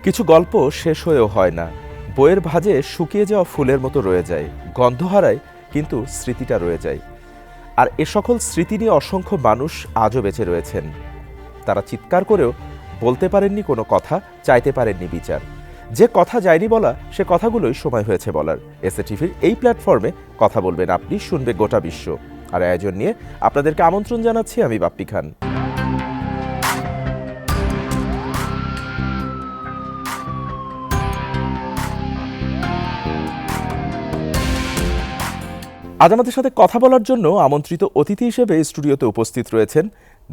কিছু গল্প শেষ হয়েও হয় না, বইয়ের ভাঁজে শুকিয়ে যাওয়া ফুলের মতো রয়ে যায়, গন্ধ হারায় কিন্তু স্মৃতিটা রয়ে যায়। আর এ সকল স্মৃতি নিয়ে অসংখ্য মানুষ আজও বেঁচে রয়েছেন। তারা চিৎকার করেও বলতে পারেননি কোনো কথা, চাইতে পারেননি বিচার। যে কথা যায়নি বলা, সে কথাগুলোই সময় হয়েছে বলার। এসএ টিভির এই প্ল্যাটফর্মে কথা বলবেন আপনি, শুনবে গোটা বিশ্ব। আর আয়োজন নিয়ে আপনাদেরকে আমন্ত্রণ জানাচ্ছি আমি বাপ্পি খান। আজ আমাদের সাথে কথা বলার জন্য আমন্ত্রিত অতিথি হিসেবে স্টুডিওতে উপস্থিত রয়েছেন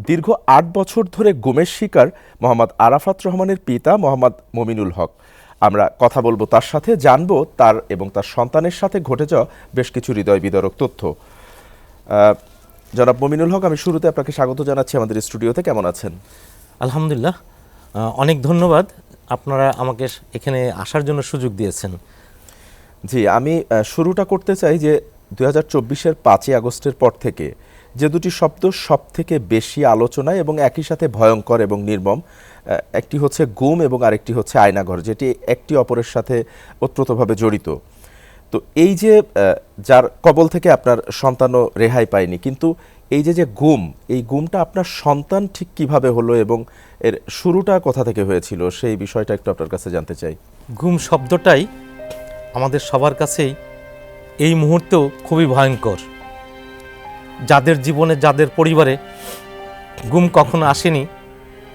দীর্ঘ ৮ বছর ধরে গুমের শিকার মোহাম্মদ আরাফাত রহমানের পিতা মোহাম্মদ মমিনুল হক। আমরা কথা বলবো তার সাথে, জানবো তার এবং তার সন্তানের সাথে ঘটে যাওয়া বেশ কিছু হৃদয় বিদারক তথ্য। জনাব মমিনুল হক, আমি শুরুতে আপনাকে স্বাগত জানাচ্ছি আমাদের স্টুডিওতে। কেমন আছেন? আলহামদুলিল্লাহ, অনেক ধন্যবাদ। আপনারা আমাকে এখানে আসার জন্য সুযোগ দিয়েছেন। জি, আমি শুরুটা করতে চাই যে 2024-এর 5ই আগস্টের পর থেকে যে দুটি শব্দ সব থেকে বেশি আলোচনায় এবং একই সাথে ভয়ঙ্কর এবং নির্মম, একটি হচ্ছে গুম এবং আরেকটি হচ্ছে আয়নাঘর, যেটি একটি অপরের সাথে ওতপ্রোতভাবে জড়িত। তো এই যে যার কবল থেকে আপনার সন্তানও রেহাই পায়নি, কিন্তু এই যে গুম, এই গুমটা আপনার সন্তান ঠিক কিভাবে হলো এবং এর শুরুটা কোথা থেকে হয়েছিল, সেই বিষয়টা একটু আপনার কাছে জানতে চাই। গুম শব্দটাই আমাদের সবার কাছেই এই মুহূর্তেও খুবই ভয়ঙ্কর। যাদের জীবনে, যাদের পরিবারে গুম কখনো আসেনি,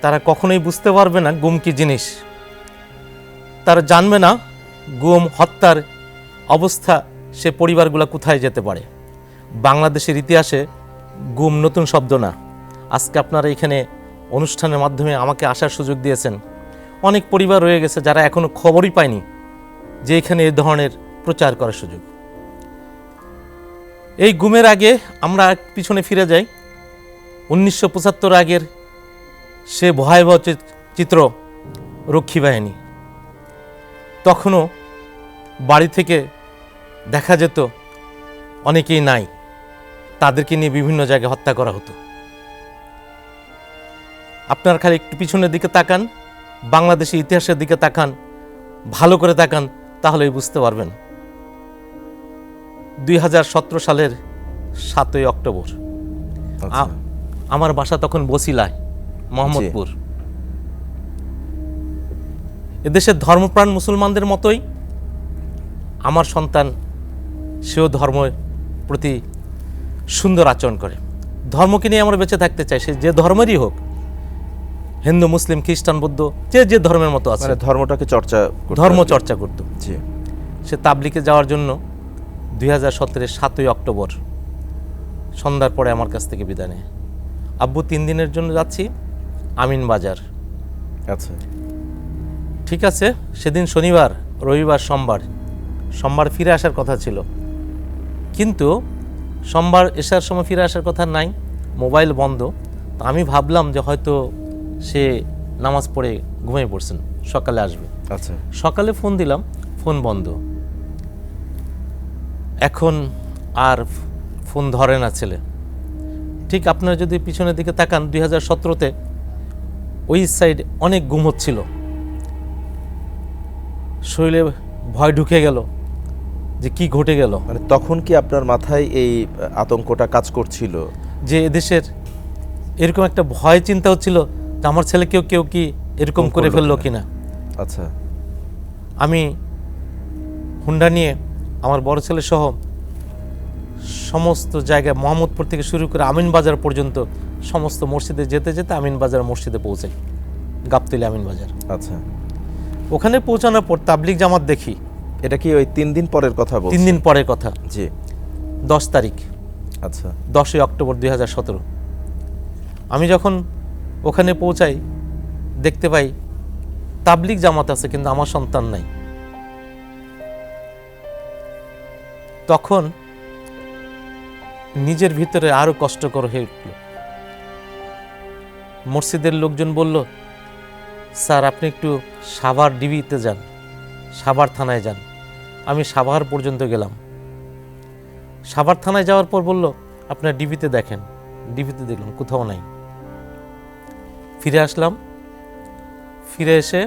তারা কখনোই বুঝতে পারবে না গুম কি জিনিস। তারা জানবে না গুম হত্যার অবস্থা সে পরিবারগুলো কোথায় যেতে পারে। বাংলাদেশের ইতিহাসে গুম নতুন শব্দ না। আজকে আপনারা এখানে অনুষ্ঠানের মাধ্যমে আমাকে আসার সুযোগ দিয়েছেন। অনেক পরিবার রয়ে গেছে যারা এখনো খবরই পায়নি যে এখানে এই ধরনের প্রচার করার সুযোগ। এই গুমের আগে আমরা পিছনে ফিরে যাই 1975 আগের সে ভয়াবহ চিত্র, রক্ষী বাহিনী। তখনও বাড়ি থেকে দেখা যেত অনেকেই নাই, তাদেরকে নিয়ে বিভিন্ন জায়গায় হত্যা করা হতো। আপনার খালি একটু পিছনের দিকে তাকান, বাংলাদেশের ইতিহাসের দিকে তাকান, ভালো করে তাকান, তাহলেই বুঝতে পারবেন। 2017 সালের 7ই অক্টোবর আমার বাসা তখন বসিলায়, মোহাম্মদপুর। এদেশের ধর্মপ্রাণ মুসলমানদের মতোই আমার সন্তান, সেও ধর্মের প্রতি সুন্দর আচরণ করে। ধর্মকে নিয়ে আমরা বেঁচে থাকতে চাই, সে যে ধর্মেরই হোক, হিন্দু, মুসলিম, খ্রিস্টান, বৌদ্ধ, যে ধর্মের মতো আছে, ধর্মটাকে ধর্ম চর্চা করত। সে তাবলিগে যাওয়ার জন্য 2017-এর 7ই অক্টোবর সন্ধ্যার পরে আমার কাছ থেকে বিদায় নেয়। আব্বু 3 দিনের জন্য যাচ্ছি আমিন বাজার। আচ্ছা, ঠিক আছে। সেদিন শনিবার, রবিবার, সোমবার ফিরে আসার কথা ছিল, কিন্তু সোমবার এসার সময় ফিরে আসার কথা নাই, মোবাইল বন্ধ। তো আমি ভাবলাম যে হয়তো সে নামাজ পড়ে ঘুমিয়ে পড়ছেন, সকালে আসবে। আচ্ছা, সকালে ফোন দিলাম, ফোন বন্ধ। এখন আর ফোন ধরে না ছেলে। ঠিক আপনারা যদি পিছনের দিকে তাকান, 2017-তে ওই সাইড অনেক গুম হচ্ছিল। শরীরে ভয় ঢুকে গেল যে কি ঘটে গেল। মানে তখন কি আপনার মাথায় এই আতঙ্কটা কাজ করছিল যে এদেশের এরকম একটা ভয় চিন্তা হচ্ছিল যে আমার ছেলেকেও কেউ কি এরকম করে ফেললো কিনা। আচ্ছা, আমি হুন্ডা নিয়ে আমার বড় ছেলে সহ সমস্ত জায়গায়, মোহাম্মদপুর থেকে শুরু করে আমিন বাজার পর্যন্ত সমস্ত মসজিদে যেতে যেতে আমিন বাজার মসজিদে পৌঁছাই, গাবতলী আমিন বাজার। আচ্ছা, ওখানে পৌঁছানোর পর তাবলিগ জামাত দেখি। এটা কি ওই 3 দিন পরের কথা বলছেন? 3 দিন পরের কথা। জি, 10 তারিখ। আচ্ছা, 10ই অক্টোবর 2017। আমি যখন ওখানে পৌঁছাই, দেখতে পাই তাবলিগ জামাত আছে কিন্তু আমার সন্তান নাই। তখন নিজের ভিতরে আরো কষ্টকর হয়ে উঠল। মসজিদের লোকজন বলল, স্যার আপনি একটু সাভার ডিবিতে যান, সাভার থানায় যান। আমি সাভার পর্যন্ত গেলাম। সাভার থানায় যাওয়ার পর বলল, আপনার ডিবিতে দেখেন। ডিবিতে দেখলাম কোথাও নাই। ফিরে আসলাম। ফিরে এসে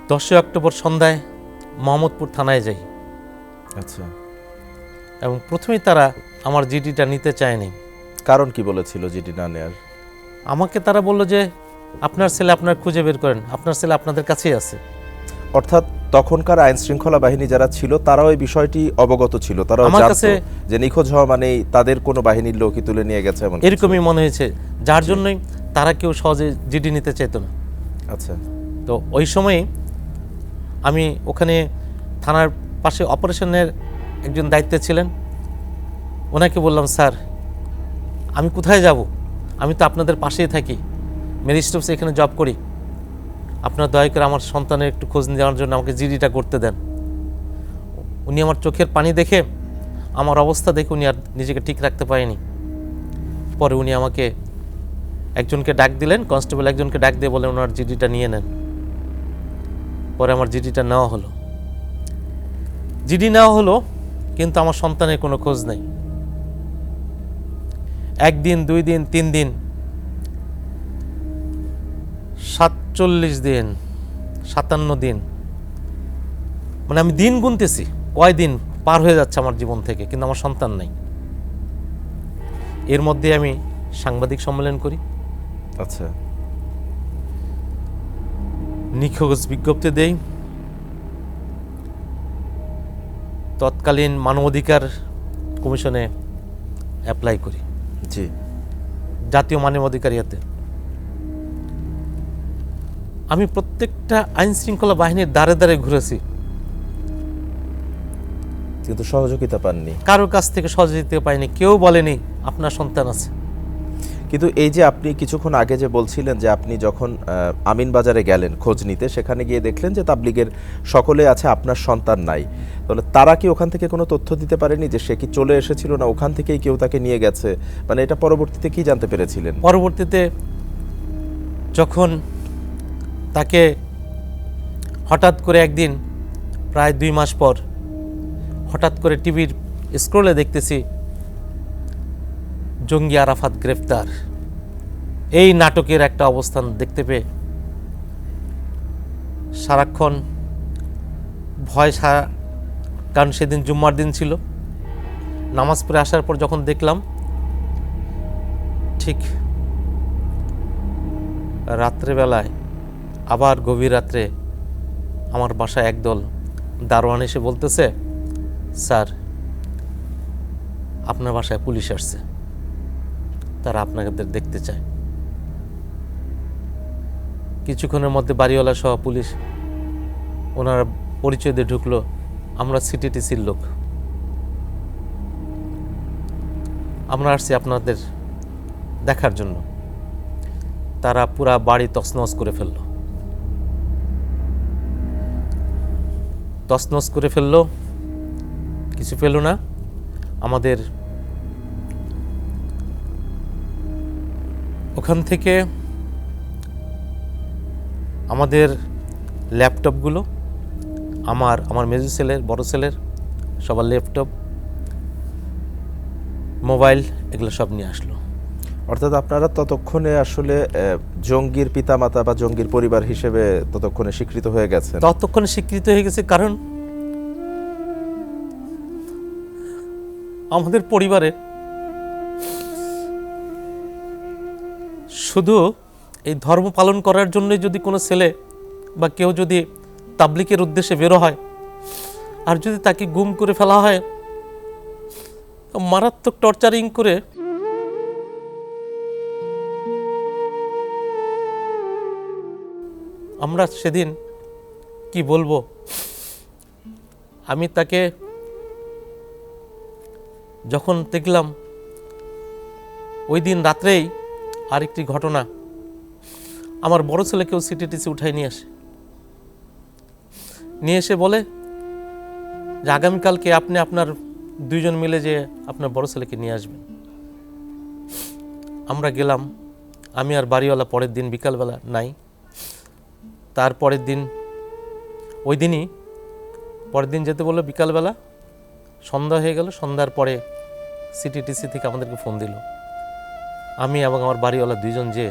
10 অক্টোবর সন্ধ্যায় মোহাম্মদপুর থানায় যাই আচ্ছা, এবং প্রথমেই তারা আমার জিডিটা নিতে চায়নি। কারণ কি বলেছিল জিডি না নেয়ার? আমাকে তারা বলল যে আপনার ছেলে আপনার খুঁজে বের করেন, আপনার ছেলে আপনাদের কাছেই আছে। অর্থাৎ তখনকার আইন শৃঙ্খলা বাহিনী যারা ছিল তারাও এই বিষয়টি অবগত ছিল, তারাও আমার জানতো কাছে- যে নিখোঁজ হওয়া মানেই তাদের কোনো বাহিনীর লোকই তুলে নিয়ে গেছে এমন কিছু। এরকমই মনে হয়েছে, যার জন্যই তারা কেউ সহজে জিডি নিতে চাইতো না। আচ্ছা, তো ওই সময়ে আমি ওখানে থানার পাশে অপারেশনের একজন দায়িত্বে ছিলেন, ওনাকে বললাম, স্যার আমি কোথায় যাব, আমি তো আপনাদের পাশেই থাকি, ম্যাজিস্ট্রেটস এখানে জব করি, আপনার দয়া করে আমার সন্তানের একটু খোঁজ নেওয়ার জন্য আমাকে জিডিটা করতে দেন। উনি আমার চোখের পানি দেখে, আমার অবস্থা দেখে উনি আর নিজেকে ঠিক রাখতে পারেনি। পরে উনি আমাকে একজনকে ডাক দিলেন, কনস্টেবল একজনকে ডাক দিয়ে বলেন ওনার জিডিটা নিয়ে নেন। পরে আমার জিডিটা নেওয়া হলো। জিডি নেওয়া হলো, কিন্তু আমার সন্তানের কোনো খোঁজ নেই। 1 দিন 2 দিন 3 দিন 47 দিন 57 দিন, মানে আমি দিন গুনতেছি কয় দিন পার হয়ে যাচ্ছে আমার জীবন থেকে, কিন্তু আমার সন্তান নাই। এর মধ্যে আমি সাংবাদিক সম্মেলন করি, আচ্ছা, নিখোঁজ বিজ্ঞপ্তি দেই, তৎকালীন মানবাধিকার কমিশনে অ্যাপ্লাই করি, জি, জাতীয় মানবাধিকার ইয়েতে। আমি প্রত্যেকটা আইন শৃঙ্খলা বাহিনীর দ্বারে দ্বারে ঘুরেছি, কিন্তু সহযোগিতা পাননি। কারোর কাছ থেকে সহযোগিতা পাইনি, কেউ বলেনি আপনার সন্তান আছে। কিন্তু এই যে আপনি কিছুক্ষণ আগে যে বলছিলেন যে আপনি যখন আমিনবাজারে গেলেন খোঁজ নিতে, সেখানে গিয়ে দেখলেন যে তাবলিগের সকলে আছে, আপনার সন্তান নাই, তাহলে তারা কি ওখান থেকে কোনো তথ্য দিতে পারেনি যে সে কি চলে এসেছিল না ওখান থেকেই কেউ তাকে নিয়ে গেছে? মানে এটা পরবর্তীতে কি জানতে পেরেছিলেন? পরবর্তীতে যখন তাকে হঠাৎ করে একদিন প্রায় 2 মাস পর হঠাৎ করে টিভির স্ক্রলে দেখতেছি জঙ্গি আরাফাত গ্রেফতার, এই নাটকের একটা অবস্থান দেখতে পেয়ে সারাক্ষণ ভয়, কারণ সেদিন জুম্মার দিন ছিল। নামাজ পড়ে আসার পর যখন দেখলাম, ঠিক রাত্রেবেলায় আবার গভীর রাত্রে আমার বাসায় একদল দারোয়ান এসে বলতেছে, স্যার আপনার বাসায় পুলিশ আসছে, তারা আপনাদের দেখতে চায়। কিছুক্ষণের মধ্যে বাড়িওয়ালা সহ পুলিশ ওনারা পরিচয় দিয়ে ঢুকলো, আমরা সিটিটিসির লোক, আমরা আসছি আপনাদের দেখার জন্য। তারা পুরা বাড়ি তছনছ করে ফেললো, তছনছ করে ফেললো, কিছু ফেললো না। আমাদের ওখান থেকে আমাদের ল্যাপটপগুলো, আমার মেজো ছেলের, বড় ছেলের সবার ল্যাপটপ, মোবাইল, এগুলো সব নিয়ে আসলো। অর্থাৎ আপনারা ততক্ষণে আসলে জঙ্গির পিতামাতা বা জঙ্গির পরিবার হিসেবে ততক্ষণে স্বীকৃত হয়ে গেছেন। ততক্ষণে স্বীকৃত হয়ে গেছে, কারণ আমাদের পরিবারে শুধু এই ধর্ম পালন করার জন্যই যদি কোনো ছেলে বা কেউ যদি তাবলিগের উদ্দেশ্যে বেরো হয়, আর যদি তাকে গুম করে ফেলা হয়, মারাত্মক টর্চারিং করে, আমরা সেদিন কি বলবো, আমি তাকে যখন দেখলাম, ওই দিন রাত্রেই আরেকটি ঘটনা, আমার বড় ছেলেকেও সিটিটিসি উঠাই নিয়ে আসে, নিয়ে এসে বলে যে আগামীকালকে আপনি আপনার 2 জন মিলে যে আপনার বড় ছেলেকে নিয়ে আসবেন। আমরা গেলাম, আমি আর বাড়িওয়ালা পরের দিন বিকালবেলা নাই। তারপরের দিন, ওই দিনই পরের দিন যেতে বললো বিকালবেলা, সন্ধ্যা হয়ে গেল। সন্ধ্যার পরে সিটিটিসি থেকে আমাদেরকে ফোন দিল। আমি এবং আমার বাড়িওয়ালা 2 জন যে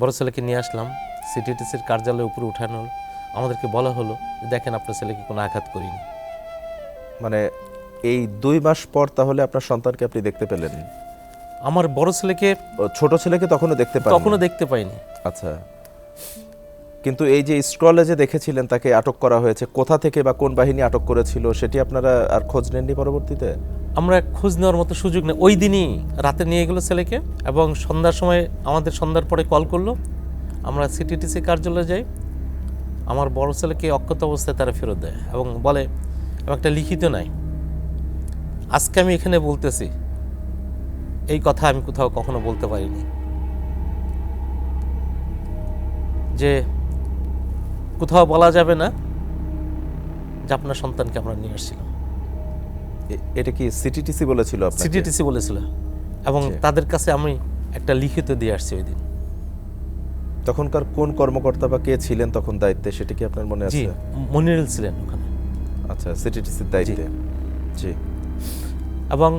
বড় ছেলেকে নিয়ে আসলাম সিটিটিসির কার্যালয়ের উপরে উঠানো হলো। আমাদেরকে বলা হলো যে দেখেন আপনার ছেলেকে কোনো আঘাত করিনি। মানে এই 2 মাস পর তাহলে আপনার সন্তানকে আপনি দেখতে পেলেন? আমার বড় ছেলেকে ও, ছোট ছেলেকে তখনও দেখতে পান? তখনও দেখতে পাইনি। আচ্ছা, কিন্তু এই যে স্ক্রলে যে দেখেছিলেন তাকে আটক করা হয়েছে, কোথা থেকে বা কোন বাহিনী আটক করেছিল সেটি আপনারা আর খোঁজ নেননি পরবর্তীতে? আমরা খোঁজ নেওয়ার মতো সুযোগ নেই। ওই দিনই রাতে নিয়ে গেলো ছেলেকে এবং সন্ধ্যার সময় আমাদের সন্ধ্যার পরে কল করলো। আমরা সিটিটিসি কার্যালয়ে যাই। আমার বড় ছেলেকে অক্ষত অবস্থায় তারা ফেরত দেয় এবং বলে একটা লিখিত নাই। আজকে আমি এখানে বলতেছি, এই কথা আমি কোথাও কখনো বলতে পারিনি, যে কোথাও বলা যাবে না যে আপনার সন্তানকে আমরা নিয়ে আসছিলাম। এটা কি সিটিটিসি বলেছিল আপনাকে? সিটিটিসি বলেছিল এবং আচ্ছা। তাদের কাছে আমি একটা লিখিত দিয়ে আসছি ওই দিন। তখনকার কোন কর্মকর্তা বা কে ছিলেন তখন দায়িত্বে, সেটা কি আপনার মনে জি, আছে? মনিরুল ছিলেন ওখানে। আচ্ছা, সিটিটিসির দায়িত্বে। জি। এবং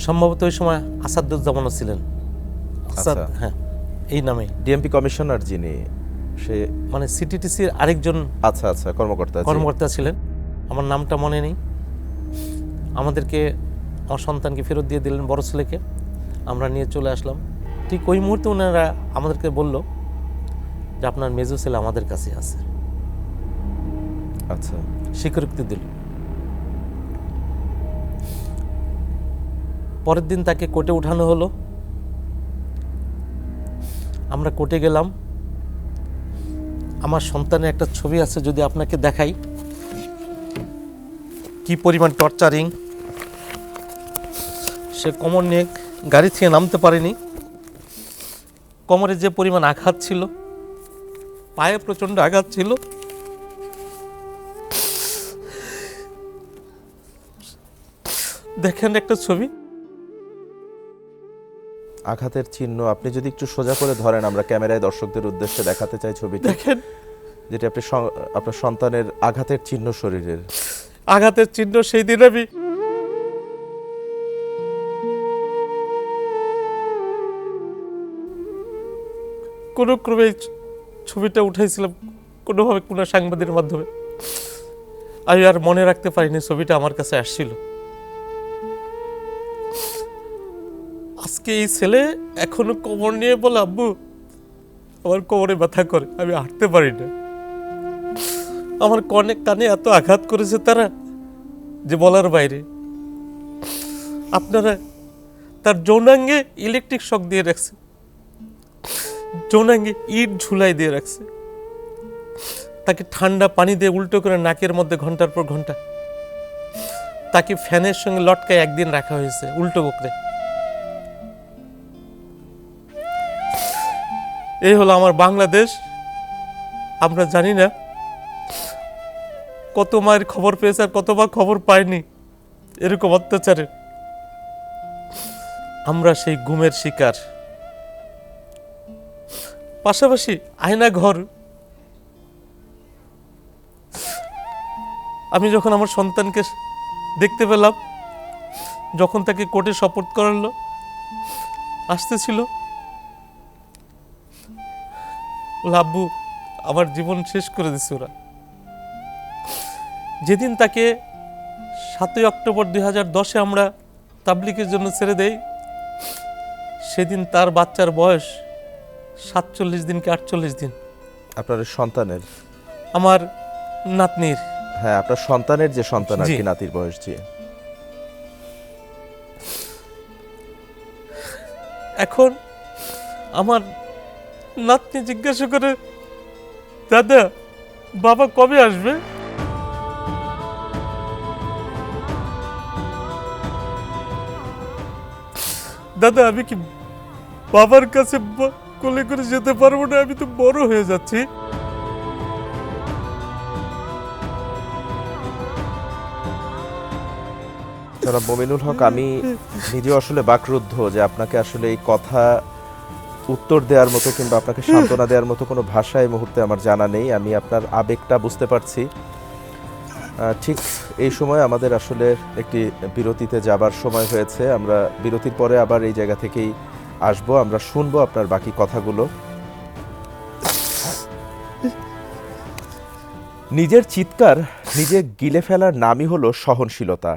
সম্ভবত ওই সময় আসাদুজ্জামানও ছিলেন। আসাদ, আচ্ছা। হ্যাঁ, এই নামে। ডিএমপি কমিশনার যিনি, সে মানে সিটিটিসির আরেকজন আচ্ছা আচ্ছা কর্মকর্তা, জি। কর্মকর্তা ছিলেন, আমার নামটা মনে নেই। আমাদেরকে, আমার সন্তানকে ফেরত দিয়ে দিলেন, বড় ছেলেকে। আমরা নিয়ে চলে আসলাম। ঠিক ওই মুহূর্তে ওনারা আমাদেরকে বলল যে আপনার মেজো ছেলে আমাদের কাছে আছে। আচ্ছা, স্বীকৃতি দিল। পরের দিন তাকে কোর্টে উঠানো হলো। আমরা কোর্টে গেলাম। আমার সন্তানের একটা ছবি আছে, যদি আপনাকে দেখাই, কি পরিমাণ টর্চারিং। সে কোমর নিয়ে গাড়ি থেকে নামতে পারেনি। কোমরে যে পরিমাণ আঘাত ছিল, পায়ে প্রচণ্ড আঘাত ছিল। দেখেন একটা ছবি, আঘাতের চিহ্ন আপনি যদি একটু সোজা করে ধরেন, আমরা ক্যামেরায় দর্শকদের উদ্দেশ্যে দেখাতে চাই ছবিটি। দেখেন যেটি আপনি আপনার সন্তানের আঘাতের চিহ্ন শরীরের। আঘাতের চিহ্ন। সেই দিন আমি কোনো ক্রমে ছবিটা উঠাইছিলাম কোনোভাবে, কোনো সাংবাদিকের মাধ্যমে। আমি আর মনে রাখতে পারিনি ছবিটা আমার কাছে আসছিল। আজকে এই ছেলে এখনো কোমর নিয়ে বলে, আব্বু আমার কোমরে ব্যথা করে, আমি হাঁটতে পারি না। আমার কানে এত আঘাত করেছে তারা যে বলার বাইরে। আপনারা তার যৌনাঙ্গে ইলেকট্রিক শক দিয়ে রাখছে, যৌনাঙ্গে ইট ঝুলাই দিয়ে রাখছে, তাকে ঠান্ডা পানি দিয়ে উল্টো করে নাকের মধ্যে ঘন্টার পর ঘন্টা, তাকে ফ্যানের সঙ্গে লটকায় একদিন রাখা হয়েছে উল্টো বকরে। এই হলো আমার বাংলাদেশ। আমরা জানি না কত মায়ের খবর পেয়েছে আর কতবার খবর পায়নি এরকম অত্যাচারের। আমরা সেই গুমের শিকার। পাশাপাশি আয়না ঘর। আমি যখন আমার সন্তানকে দেখতে পেলাম, যখন তাকে কোর্টে শপথ করালো, আসতেছিল, আব্বু আমার জীবন শেষ করে দিচ্ছে ওরা। যেদিন তাকে 7ই অক্টোবর 2010-এ আমরা তাবলিগের জন্য ছেড়ে দেই, সেদিন তার বাচ্চার বয়স 47 দিন কি 48 দিন। আপনার সন্তানের? আমার নাতনির। হ্যাঁ, আপনার সন্তানের যে সন্তান আর জি। কি, নাতির বয়স। জি। এখন আমার নাতনি জিজ্ঞাসা করে, দাদা বাবা কবে আসবে? দাদা আমি কি বাবার কাছে কোলে করে যেতে পারবো না? আমি তো বড় হয়ে যাচ্ছি। জনাব মমিনুল হক, আমি নিজেও আসলে বাকরুদ্ধ যে আপনাকে আসলে এই কথা উত্তর দেওয়ার মতো কিংবা আপনাকে সান্ত্বনা দেওয়ার মতো কোনো ভাষা এই মুহূর্তে আমার জানা নেই। আমি আপনার আবেগটা বুঝতে পারছি। ঠিক এই সময় আমাদের আসলে একটি বিরতিতে যাবার সময় হয়েছে। আমরা বিরতির পরে আবার এই জায়গা থেকেই আসবো, আমরা শুনবো আপনার বাকি কথাগুলো। নিজের চিৎকার নিজে গিলে ফেলার নামই হলো সহনশীলতা।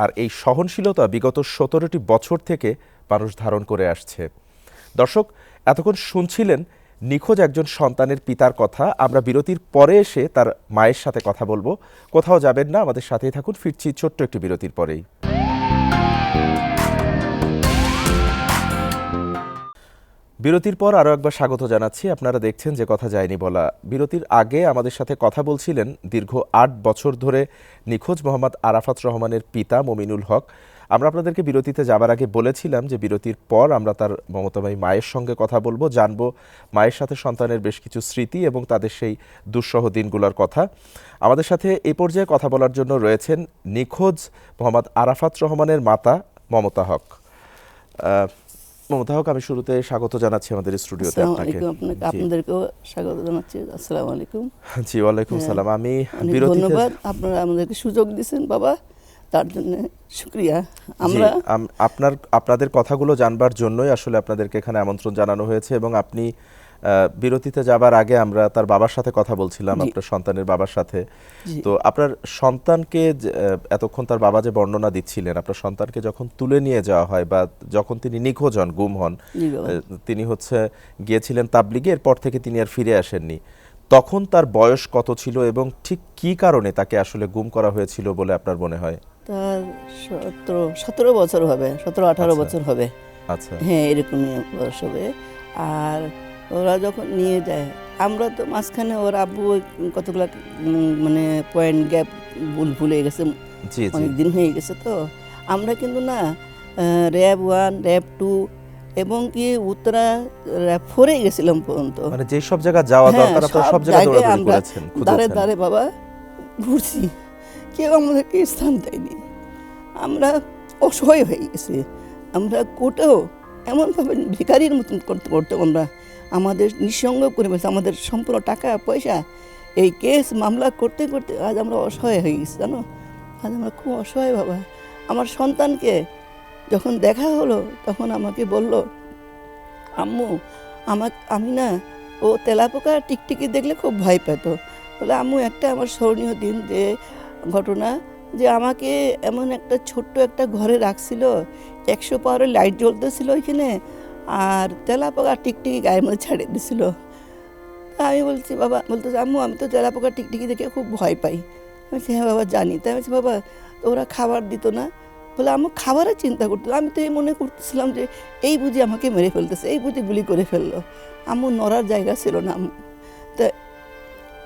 আর এই সহনশীলতা বিগত 17টি বছর থেকে মানুষ ধারণ করে আসছে। দর্শক, এতক্ষণ শুনছিলেন নিখোঁজ একজন সন্তানের পিতার কথা। আমরা বিরতির পরে এসে তার মায়ের সাথে কথা বলবো। কোথাও যাবেন না, আমাদের সাথেই থাকুন। ফিরছি ছোট্ট একটি বিরতির পরেই। বিরতির পর আরও একবার স্বাগত জানাচ্ছি। আপনারা দেখছেন যে কথা যায়নি বলা। বিরতির আগে আমাদের সাথে কথা বলছিলেন দীর্ঘ 8 বছর ধরে নিখোঁজ মোহাম্মদ আরাফাত রহমানের পিতা মমিনুল হক। আমরা আপনাদেরকে বিরতিতে যাবার আগে বলেছিলাম যে বিরতির পর আমরা তার মমতাময়ী মায়ের সঙ্গে কথা বলবো, জানবো মায়ের সাথে সন্তানের বেশ কিছু স্মৃতি এবং তাদের সেই দুঃসহ দিনগুলোর কথা। আমাদের সাথে এই পর্যায়ে কথা বলার জন্য রয়েছেন নিখোঁজ মোহাম্মদ আরাফাত রহমানের মাতা মমতা হক। মমতা হক, আমি শুরুতে স্বাগত জানাচ্ছি আমাদের স্টুডিওতে আপনাকে। আপনাদেরকেও স্বাগত জানাচ্ছি। আসসালামু আলাইকুম। জি, ওয়ালাইকুম সালাম। আমি ধন্যবাদ, আপনারা আমাদেরকে সুযোগ দিয়েছেন বাবা, তার জন্য শুকরিয়া। আমরা আপনাদের কথাগুলো জানবার জন্যই আসলে আপনাদেরকে এখানে আমন্ত্রণ জানানো হয়েছে। এবং আপনি বিরতিতে যাবার আগে আমরা তার বাবার সাথে কথা বলছিলাম, আপনার সন্তানের বাবার সাথে। তো আপনার সন্তানকে এতক্ষণ তার বাবা যে বর্ণনা দিচ্ছিলেন, আপনার সন্তানকে যখন তুলে নিয়ে যাওয়া হয় বা যখন তিনি নিখোঁজ হন, গুম হন, তিনি গিয়েছিলেন তাবলিগে, এরপর থেকে তিনি আর ফিরে আসেননি। তখন তার বয়স কত ছিল এবং ঠিক কি কারণে তাকে আসলে গুম করা হয়েছিল বলে আপনার মনে হয়? তার 17 বছর হবে, 17-18 বছর হবে। আচ্ছা, হ্যাঁ, এরকমই বয়স হবে। আর ওরা যখন নিয়ে যায়, আমরা তো মাঝখানে ওর আব্বু কতগুলা মানে পয়েন্ট গ্যাপ ভুলে গেছে, অনেক দিন হয়ে গেছে। তো আমরা কিন্তু না র্যাব 1, র্যাব 2 এবং কি উত্তরা র্যাব 4-এ গেছিলাম পর্যন্ত। মানে যে সব জায়গা যাওয়া দরকার আপনারা সব জায়গায় দৌড়াদৌড়ি করেছেন, দাঁড়ে দাঁড়ে বাবা ঘুরছি, কেউ আমাদেরকে স্থান দেয়নি। আমরা অসহায় হয়ে গেছি। আমরা কোর্টেও এমনভাবে ভিখারির মতন করতে করতে আমরা আমাদের নিঃসঙ্গ করে ফেলছি। আমাদের সম্পূর্ণ টাকা পয়সা এই কেস মামলা করতে করতে আজ আমরা অসহায় হয়ে গেছি, জানো। আজ আমরা খুব অসহায় বাবা। আমার সন্তানকে যখন দেখা হলো তখন আমাকে বলল, আম্মু আমি না, ও তেলাপোকা টিকটিকি দেখলে খুব ভয় পেত। বলে আম্মু, একটা আমার স্মরণীয় দিন যে ঘটনা, যে আমাকে এমন একটা ছোট্ট একটা ঘরে রাখছিল, 100 পাওয়ারের লাইট জ্বলতেছিল ওইখানে, আর তেলাপোকা টিকটিকি গায়ের মধ্যে ছাড়িয়ে দিছিল। আমি বলছি বাবা, বলতেছে আম্মু আমি তো তেলাপোকা টিকটিকি দেখে খুব ভয় পাই। আমি বলছি হ্যাঁ বাবা জানি। তাই আমি বলছি বাবা ওরা খাবার দিত না? বলে আম্মু খাবারের চিন্তা করতো। আমি তো এই মনে করতেছিলাম যে এই বুঝি আমাকে মেরে ফেলতেছে, এই বুঝি গুলি করে ফেললো। আম্মু নড়ার জায়গা ছিল না। তা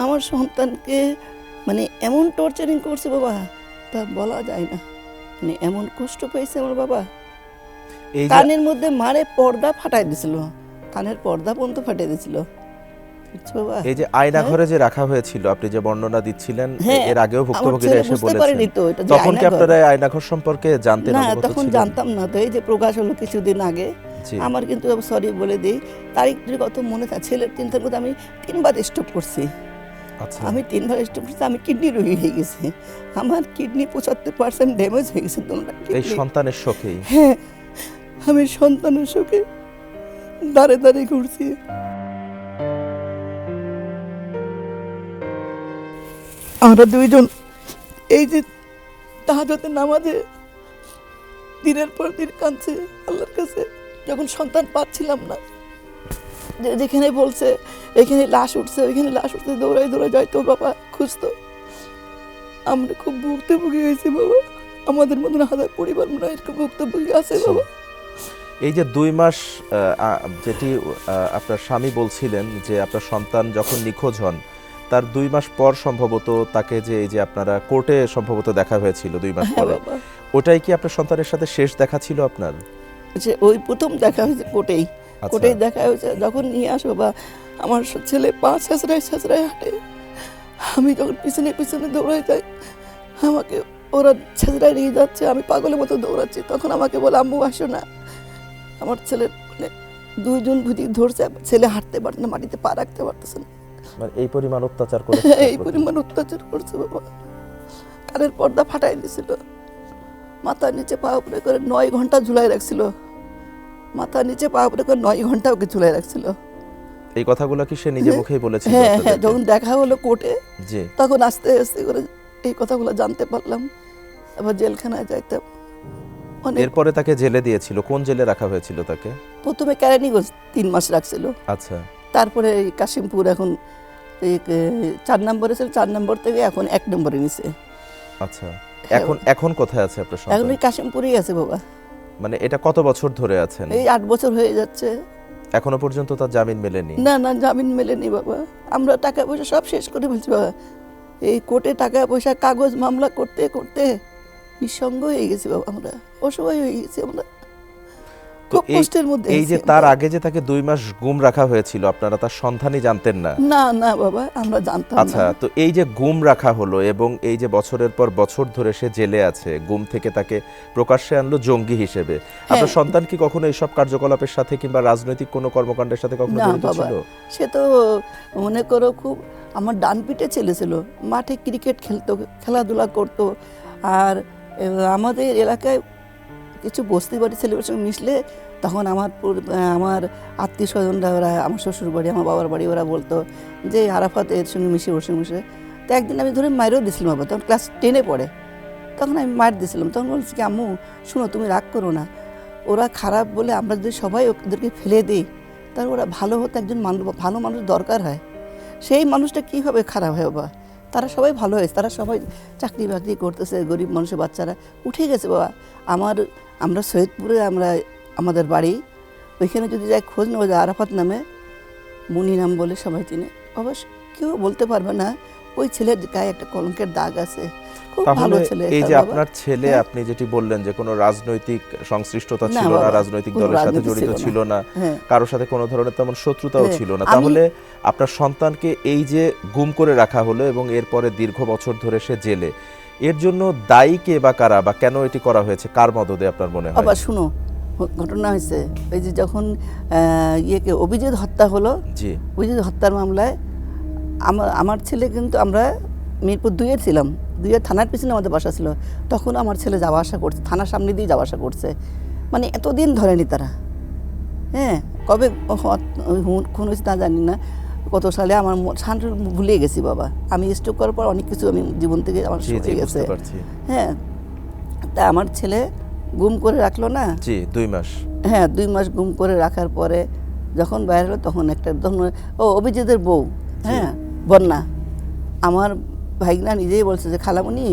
আমার সন্তানকে মানে এমন টর্চারিং করছে বাবা, তা বলা যায় না। মানে এমন কষ্ট পেয়েছে আমার বাবা। কানের মধ্যে মারে পর্দা ফাটাই দিছিল, কানের পর্দা পর্যন্ত ফাটিয়ে দিছিল। এই যে আয়না ঘরে যে রাখা হয়েছিল, আপনি যে বর্ণনা দিচ্ছিলেন, এর আগেও ভুক্তভোগীরা এসে বলেছেন, তখন কি আপনারা আয়না ঘর সম্পর্কে জানতেন? না, তখন জানতাম না। তো এই যে প্রকাশ হলো কিছুদিন আগে, আমার কিন্তু সরি বলে দিই, তারিখটির কত মনে থাকে। ছেলের 3 তারিখ আমি 3বার স্ট্রোক করছি। আমি 3বার স্ট্রোক করছি। আমি কিডনি রোগী হয়ে গেছি। আমার কিডনি 75% ড্যামেজ হয়ে গেছে। এই সন্তানের শোকে? হ্যাঁ, আমি সন্তানের শোকে দাঁড়ে দাঁড়িয়ে ঘুরছি। আমরা দুইজন এই যে তাহাজ্জুদের নামাজে দিনের পর দিন কাঁদছে আল্লাহর কাছে, যখন সন্তান পাচ্ছিলাম না। যেখানে বলছে এখানে লাশ উঠছে, ওইখানে লাশ উঠছে, দৌড়াই দৌড়াই যাইতো বাবা খুঁজতো। আমরা খুব ভুক্তভোগী হয়েছি বাবা। আমাদের মতন হাজার পরিবার মনে হয় এরকম ভুক্তভোগী আছে বাবা। এই যে 2 মাস যেটি আপনার স্বামী বলছিলেন যে আপনার সন্তান যখন নিখোঁজ হন তার 2 মাস পর সম্ভবত তাকে যে এই যে আপনারা কোর্টে সম্ভবত দেখা হয়েছিল 2 মাস পরে, ওটাই কি আপনার সন্তানের সাথে শেষ দেখা ছিল আপনার? যে ওই প্রথম দেখা হয়েছে কোর্টেই। কোর্টেই দেখা হয়েছে। যখন নিয়ে আসো বা আমার ছেলে 5 ছেঁচড়ায় হাঁটে, আমি যখন পিছনে পিছনে দৌড়াই যাই, আমাকে ওরা ছেঁচড়ায় নিয়ে যাচ্ছে, আমি পাগলের মতো দৌড়াচ্ছি। তখন আমাকে বলে আম্মু আসো না। আমার ছেলের মানে 2 জন ভুজি ধরছে, ছেলে হাঁটতে পারছে না, মাটিতে পা রাখতে পারতেছে না। মানে এই পরিমাণ অত্যাচার করে? এই পরিমাণ অত্যাচার করছে বাবা। কানের পর্দা ফাটাই দিছিল, মাথার নিচে পা উপরে করে 9 ঘন্টা ঝুলাই রাখছিল। মাথা নিচে পা উপরে করে 9 ঘন্টা ওকে ঝুলাই রাখছিল। এই কথাগুলো কি সে নিজে মুখেই বলেছিল হ্যাঁ হ্যাঁ, আপনাদেরকে? যখন দেখা হলো কোর্টে জি। তখন আস্তে আস্তে করে এই কথাগুলো জানতে পারলাম। আবার জেলখানায় যাইতাম অনেক। এরপরে তাকে জেলে দিয়েছিল, কোন জেলে রাখা হয়েছিল তাকে? প্রথমে কেরানীগঞ্জ 3 মাস রাখছিল, আচ্ছা তারপরে এই কাশিমপুর এখন এই 4 নম্বরে ছিল, 4 নম্বর থেকে এখন 1 নম্বরে নিছে। আচ্ছা, এখন কোথায় আছে আপনার এখন সন্তান? ওই কাশিমপুরেই আছে বাবা। মানে এটা কত বছর ধরে আছেন? এই 8 বছর হয়ে যাচ্ছে। এখনো পর্যন্ত তার জামিন মেলেনি? না না, জামিন মেলেনি বাবা। আমরা টাকা পয়সা সব শেষ করে ফেলছি বাবা। এই কোর্টে টাকা পয়সা কাগজ মামলা করতে করতে নিঃসঙ্গ হয়ে গেছি বাবা, আমরা অসহায় হয়ে গেছি আমরা, তো খুব কষ্টের মধ্যে এই আছি যে আমরা। তার আগে যে তাকে 2 মাস গুম রাখা হয়েছিল, আপনারা তার সন্ধানই জানতেন না? না না বাবা, আমরা জানতাম আচ্ছা, না। তো এই যে গুম রাখা হলো এবং এই যে বছরের পর বছর ধরে সে জেলে আছে, গুম থেকে তাকে প্রকাশ্যে আনলো জঙ্গি হিসেবে, আপনার সন্তান কি কখনো এইসব কার্যকলাপের সাথে কিংবা রাজনৈতিক কোনো কর্মকাণ্ডের সাথে কখনো না জড়িত বাবা, ছিল? সে তো মনে করো খুব আমার ডান পিঠে ছেলে ছিল, মাঠে ক্রিকেট খেলতো, খেলাধুলা করতো। আর আমাদের এলাকায় কিছু বস্তি বাড়ি ছেলেদের সঙ্গে মিশলে তখন আমার আত্মীয় স্বজনরা, ওরা আমার শ্বশুর বাড়ি, আমার বাবার বাড়ি, ওরা বলতো যে আরাফাত এর সঙ্গে মিশে মিশে। তো একদিন আমি ধরে মায়েরও দিয়েছিলাম বাবা, তখন ক্লাস 10-এ পড়ে, তখন আমি মার দিয়েছিলাম। তখন বলছি কি, আম্মু শুনো, তুমি রাগ করো না, ওরা খারাপ বলে আমরা যদি সবাই ওদেরকে ফেলে দিই, তাহলে ওরা ভালো হতে একজন ভালো মানুষ দরকার হয়। সেই মানুষটা কীভাবে খারাপ হয় বাবা? তারা সবাই ভালো হয়েছে, তারা সবাই চাকরি বাকরি করতেছে, গরিব মানুষের বাচ্চারা উঠে গেছে বাবা। আমরা সৈয়দপুরে আমাদের বাড়ি, ওইখানে যদি যাই খোঁজ নেওয়া যায়, আরাফাত নামে, মুনি নাম বলে সবাই চিনে, অবশ্য কেউ বলতে পারবে না ওই ছেলের গায়ে একটা কলঙ্কের দাগ আছে। খুব ভালো তাহলে ছেলে এই একটা যে বাবা। আপনার ছেলে, হ্যাঁ। আপনি যেটি বললেন যে কোনো রাজনৈতিক সংশ্লিষ্টতা না ছিল না, বাবা, রাজনৈতিক কোনো দলের সাথে রাজনীতি জড়িত ছিল ছিল না। না, হ্যাঁ। কারোর সাথে কোনো ধরনের তেমন শত্রুতাও হ্যাঁ, ছিল না, আমি- তাহলে আপনার সন্তানকে এই যে গুম করে রাখা হলো এবং এরপরে দীর্ঘ বছর ধরে সে জেলে, এর জন্য দায়ী কে বা কারা, বা কেন এটি করা হয়েছে, কার মদদে আপনার মনে হয়? আবার শুনো, ঘটনা হয়েছে এই যে যখন অভিজিৎ হত্যা হলো, জি অভিজিৎ হত্যার মামলায় আমার ছেলে, কিন্তু আমরা মিরপুর 2-এ ছিলাম, 2-এর থানার পিছনে আমাদের বাসা ছিল, তখন আমার ছেলে যাওয়া আসা করছে, থানার সামনে দিয়ে যাওয়া আসা করছে। মানে এতদিন ধরেনি তারা। হ্যাঁ, কবে খুন হয়েছে তা জানি না, কত সালে আমার ভুলে গেছি বাবা। আমি স্ট্রোক করার পর অনেক কিছু আমি জীবন থেকে আমার জি জি সরে গেছে। বুঝতে পারছি। হ্যাঁ, তা আমার ছেলে গুম করে রাখলো না। জি 2 মাস। হ্যাঁ, 2 মাস গুম করে রাখার পরে যখন বাইরে হলো, তখন অভিজিতের বউ, হ্যাঁ, বন্যা, আমার ভাইগনা নিজেই বলছে যে খালামণি,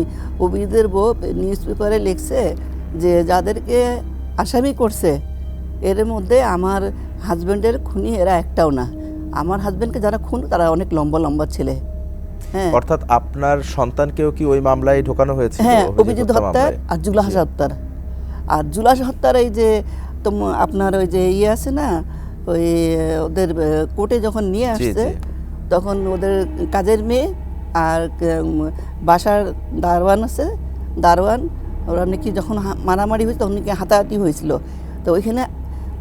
অভিজিতের বউ নিউজ পেপারে লিখছে যে যাদেরকে আসামি করছে এর মধ্যে আমার হাজব্যান্ডের খুনি এরা একটাও না। আমার হাজব্যান্ডকে যারা খুন, তারা অনেক লম্বা লম্বা ছেলে। হ্যাঁ অর্থাৎ আপনার সন্তানকেও কি ওই মামলায় ঢোকানো হয়েছিল? হ্যাঁ, অভিজিৎ হত্যা হত্যার মামলায়? আর জুলাস হত্যার। আর জুলাস হত্যার এই যে আপনার ওই যে আছে না, ওই ওদের কোর্টে যখন নিয়ে আসছে, জি। তখন ওদের কাজের মেয়ে আর বাসার দারোয়ান আছে, দারোয়ান, ওরা নাকি যখন মারামারি হয়েছে তখন নাকি হাতাহাতি হয়েছিল। তো ওইখানে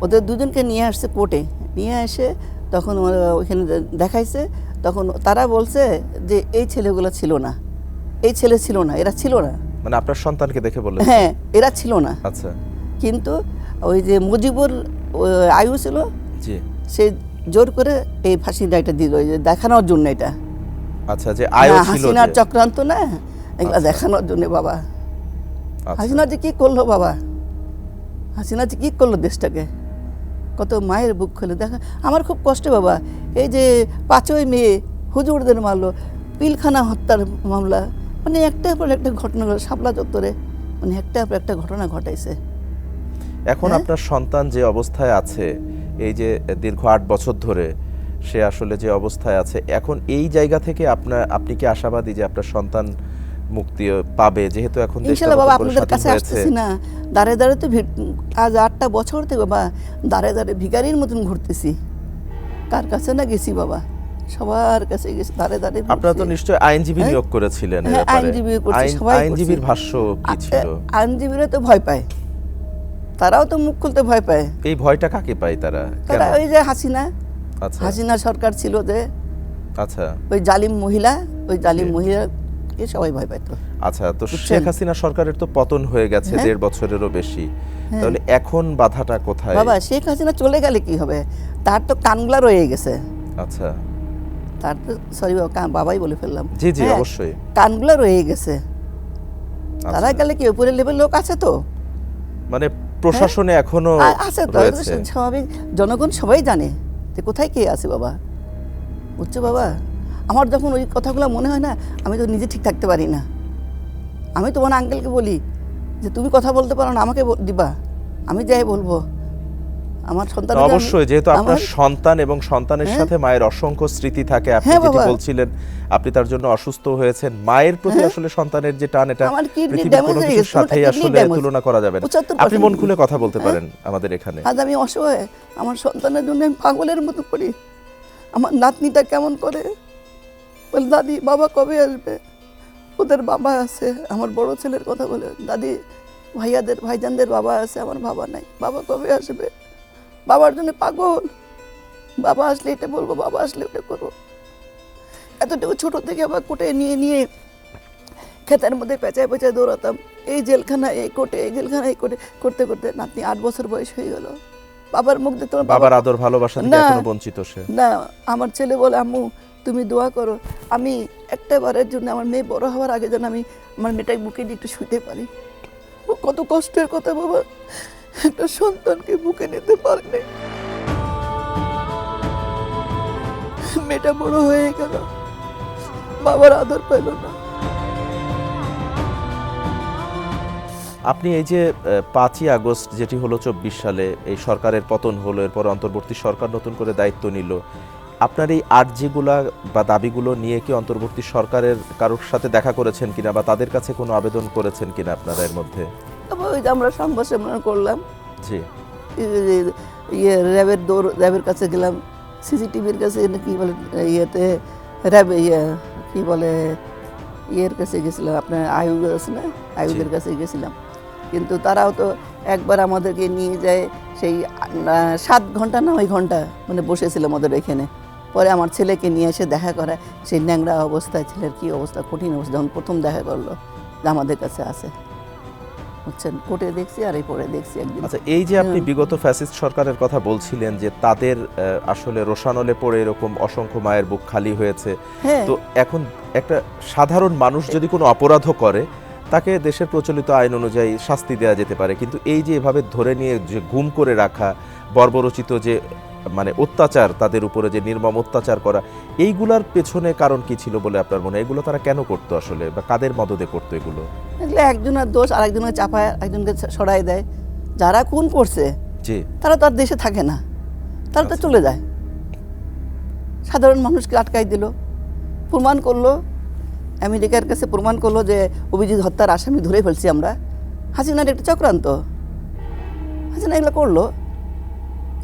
ওদের দুজনকে নিয়ে আসছে কোর্টে, নিয়ে এসে তখন ওইখানে দেখাইছে, তখন তারা বলছে যে এই ছেলেগুলো ছিল না, এই ছেলে ছিল না, এরা ছিল না। মানে আপনার সন্তানকে দেখে বললেন? হ্যাঁ, এরা ছিল না। আচ্ছা কিন্তু ওই যে মুজিবুর আয়ু ছিল, জি। সে জোর করে এই ফাঁসি রায়টা দিল, ওই যে দেখানোর জন্য। এটা আচ্ছা, যে আয়ু ছিল, হাসিনার যে চক্রান্ত না, এগুলা আচ্ছা। দেখানোর জন্য বাবা। আচ্ছা। হাসিনা যে কি করলো বাবা, হাসিনা যে কি করলো দেশটাকে, কত মায়ের বুক খুলে দেখা। আমার খুব কষ্ট বাবা, এই যে 5ই মে হুজুরদের মারলো, পিলখানা হত্যার মামলা, মানে একটার পর একটা ঘটনা, শাপলা চত্বরে মানে একটার পর একটা ঘটনা ঘটাইছে। এখন হ্যাঁ? আপনার সন্তান যে অবস্থায় আছে, এই যে দীর্ঘ 8 বছর ধরে সে আসলে যে অবস্থায় আছে, এখন এই জায়গা থেকে আপনি কি আশাবাদী যে আপনার সন্তান মুক্তি পাবে, যেহেতু এখন দেশটা ইনশাআল্লাহ বাবা, নতুন করে আপনাদের স্বাধীন কাছে হয়েছে? আসতেছি না, দাঁড়ে দাঁড়ে তো আজ 8টা বছর থেকে বাবা দাঁড়ে দাঁড়ে ভিখারির মতন ঘুরতেছি। কার কাছে না গেছি বাবা, সবার কাছে গেছি, দাঁড়ে দাঁড়ে আপনারা তো ঘুরছি। নিশ্চয়ই আইনজীবী হ্যাঁ? নিয়োগ করেছিলেন এর হ্যাঁ, ব্যাপারে? আইনজীবী করছি, সবাই করছি। আইনজীবীর ভাষ্য কি ছিল? আইনজীবীরা তো ভয় পায়, তারাও তো মুখ খুলতে ভয় পায়। এই ভয়টা কাকে পায় তারা? কেন? তারা ওই যে হাসিনা, আচ্ছা হাসিনা সরকার ছিল যে, আচ্ছা ওই জালিম মহিলা, ওই জালিম জি। মহিলা জামাতকে সবাই ভয় পেত। আচ্ছা, তো বুঝছেন? শেখ হাসিনা সরকারের তো পতন হয়ে গেছে হ্যাঁ। 1.5 বছরেরও বেশি, তাহলে এখন বাধাটা কোথায়? বাবা শেখ হাসিনা চলে গেলে কি হবে? তার তো কানগুলা রয়ে গেছে। আচ্ছা, তার তো সরি বাবা, বাবাই বলে ফেললাম। জি জি হ্যাঁ, অবশ্যই। কানগুলা রয়ে গেছে। তারা আচ্ছা, গেলে কি উপরের লেভেল লোক আছে তো? মানে প্রশাসনে এখনো আছে তো, রয়েছে। স্বাভাবিক। জনগণ সবাই জানে যে কোথায় কে আছে বাবা, বুঝছো বাবা? আমার যখন ওই কথাগুলো মনে হয় না, আমি তো নিজে ঠিক থাকতে পারি না। আমি তোমার আঙ্কেলকে বলি যে তুমি কথা বলতে পারো না, আমাকে দিবা, আমি যাই বলবো আমার সন্তান। তো অবশ্যই, যেহেতু আপনার সন্তান এবং সন্তানের হ্যাঁ। সাথে মায়ের অসংখ্য স্মৃতি থাকে, আপনি হ্যাঁ যেটি বাবা। বলছিলেন আপনি তার জন্য অসুস্থ হয়েছেন, মায়ের প্রতি আসলে সন্তানের যে টান, এটা আমার কিডনি পৃথিবীর ড্যামেজ কোনো হয়ে কিছুর গেছে, সাথেই ওটা আসলে kidney damage। তুলনা করা যাবে না। 75% আপনি মন খুলে কথা বলতে পারেন আমাদের এখানে। আজ আমি অসহায়, আমার সন্তানের জন্য আমি পাগলের মতো করি। আমার নাতনিটা কেমন করে বলে, দাদি বাবা কবে আসবে? ওদের বাবা আছে, আমার বড় ছেলের কথা বলে, দাদি ভাইজানদের বাবা আছে, আমার বাবা নাই, বাবা কবে আসবে? বাবার জন্য পাগল। বাবা আসলে এটা বলবো, বাবা আসলে ওটা করবো। এতটুকু ছোট থেকে আবার কোটে নিয়ে নিয়ে ক্ষেতের মধ্যে পেঁচায় পেঁচায় দৌড়াতাম, এই জেলখানা এই কোটে, এই জেলখানা এই কোটে, করতে করতে নাতনি 8 বছর বয়স হয়ে গেল। বাবার মুখ দেখতে আমার বাবার আদর ভালোবাসা থেকে না। এখনো বঞ্চিত সে। না, আমার ছেলে বলে আম্মু তুমি দোয়া করো, আমি একটা বারের জন্য আমার মেয়ে বড় হওয়ার আগে যেন আমি আমার মেয়েটাকে বুকে নিয়ে একটু শুতে পারি। ও কত কষ্টের কথা বাবা, একটা সন্তানকে বুকে নিতে পারেনি। মেয়েটা বড় হয়ে গেল, বাবার আদর পেল না। আপনি এই যে 5ই আগস্ট যেটি হলো 24 সালে, এই সরকারের পতন হলো, এরপর অন্তর্বর্তী সরকার নতুন করে দায়িত্ব নিল, আপনার এই আর্জিগুলা বা দাবিগুলো নিয়ে কি অন্তর্বর্তী সরকারের কারোর সাথে দেখা করেছেন কিনা, বা তাদের কাছে কোনো আবেদন করেছেন কিনা আপনারা এর মধ্যে? তারপর ওই যে আমরা সংবাদ সম্মেলন করলাম, জি, র্যাবের কাছে গেলাম, সিসিটিভির কাছে কি বলে ইয়েতে র্যাব কি বলে ইয়ের কাছে গেছিলাম, আপনার আয়ুব আছে না, আয়ুবের কাছে গেছিলাম। কিন্তু তারাও তো একবার আমাদেরকে নিয়ে যায় সেই 7 ঘন্টা না 9 ঘন্টা মানে বসেছিলাম ওদের এখানে। পরে আমার ছেলেকে নিয়ে এসে দেখা করে, সেই ন্যাংরা অবস্থায় ছেলের কি অবস্থা, কঠিন অবস্থা, যখন প্রথম দেখা করলো যে আমাদের কাছে আছে, বুঝছেন, কোর্টে দেখছি আর এই পরে দেখছি একদিন। আচ্ছা, এই যে আপনি বিগত ফ্যাসিস্ট সরকারের কথা বলছিলেন যে তাদের আসলে রোষানলে পড়ে এরকম অসংখ্য মায়ের বুক খালি হয়েছে, হ্যাঁ। তো এখন একটা সাধারণ মানুষ যদি কোনো অপরাধও করে, তাকে দেশের প্রচলিত আইন অনুযায়ী শাস্তি দেওয়া যেতে পারে, কিন্তু এই যে এভাবে ধরে নিয়ে যে গুম করে রাখা, বর্বরচিত যে মানে অত্যাচার, তাদের উপরে যে নির্মম অত্যাচার করা, এইগুলার পেছনে কারণ কি ছিল বলে আপনার মনে হয়? এগুলো তারা কেন করতো আসলে, বা কাদের মদদে করতো এগুলো? এগুলো একজনের দোষ আরেকজনের চাপায়, একজনকে সরাই দেয়। যারা খুন করছে জি, তারা তো আর দেশে থাকে না, তারা তো চলে যায়। সাধারণ মানুষকে আটকাই দিল, প্রমাণ করলো, আমেরিকার কাছে প্রমাণ করলো যে অভিজিৎ হত্যার আসামি ধরে ফেলছি আমরা। হাসিনার একটা চক্রান্ত, হাসিনা এগুলো করলো,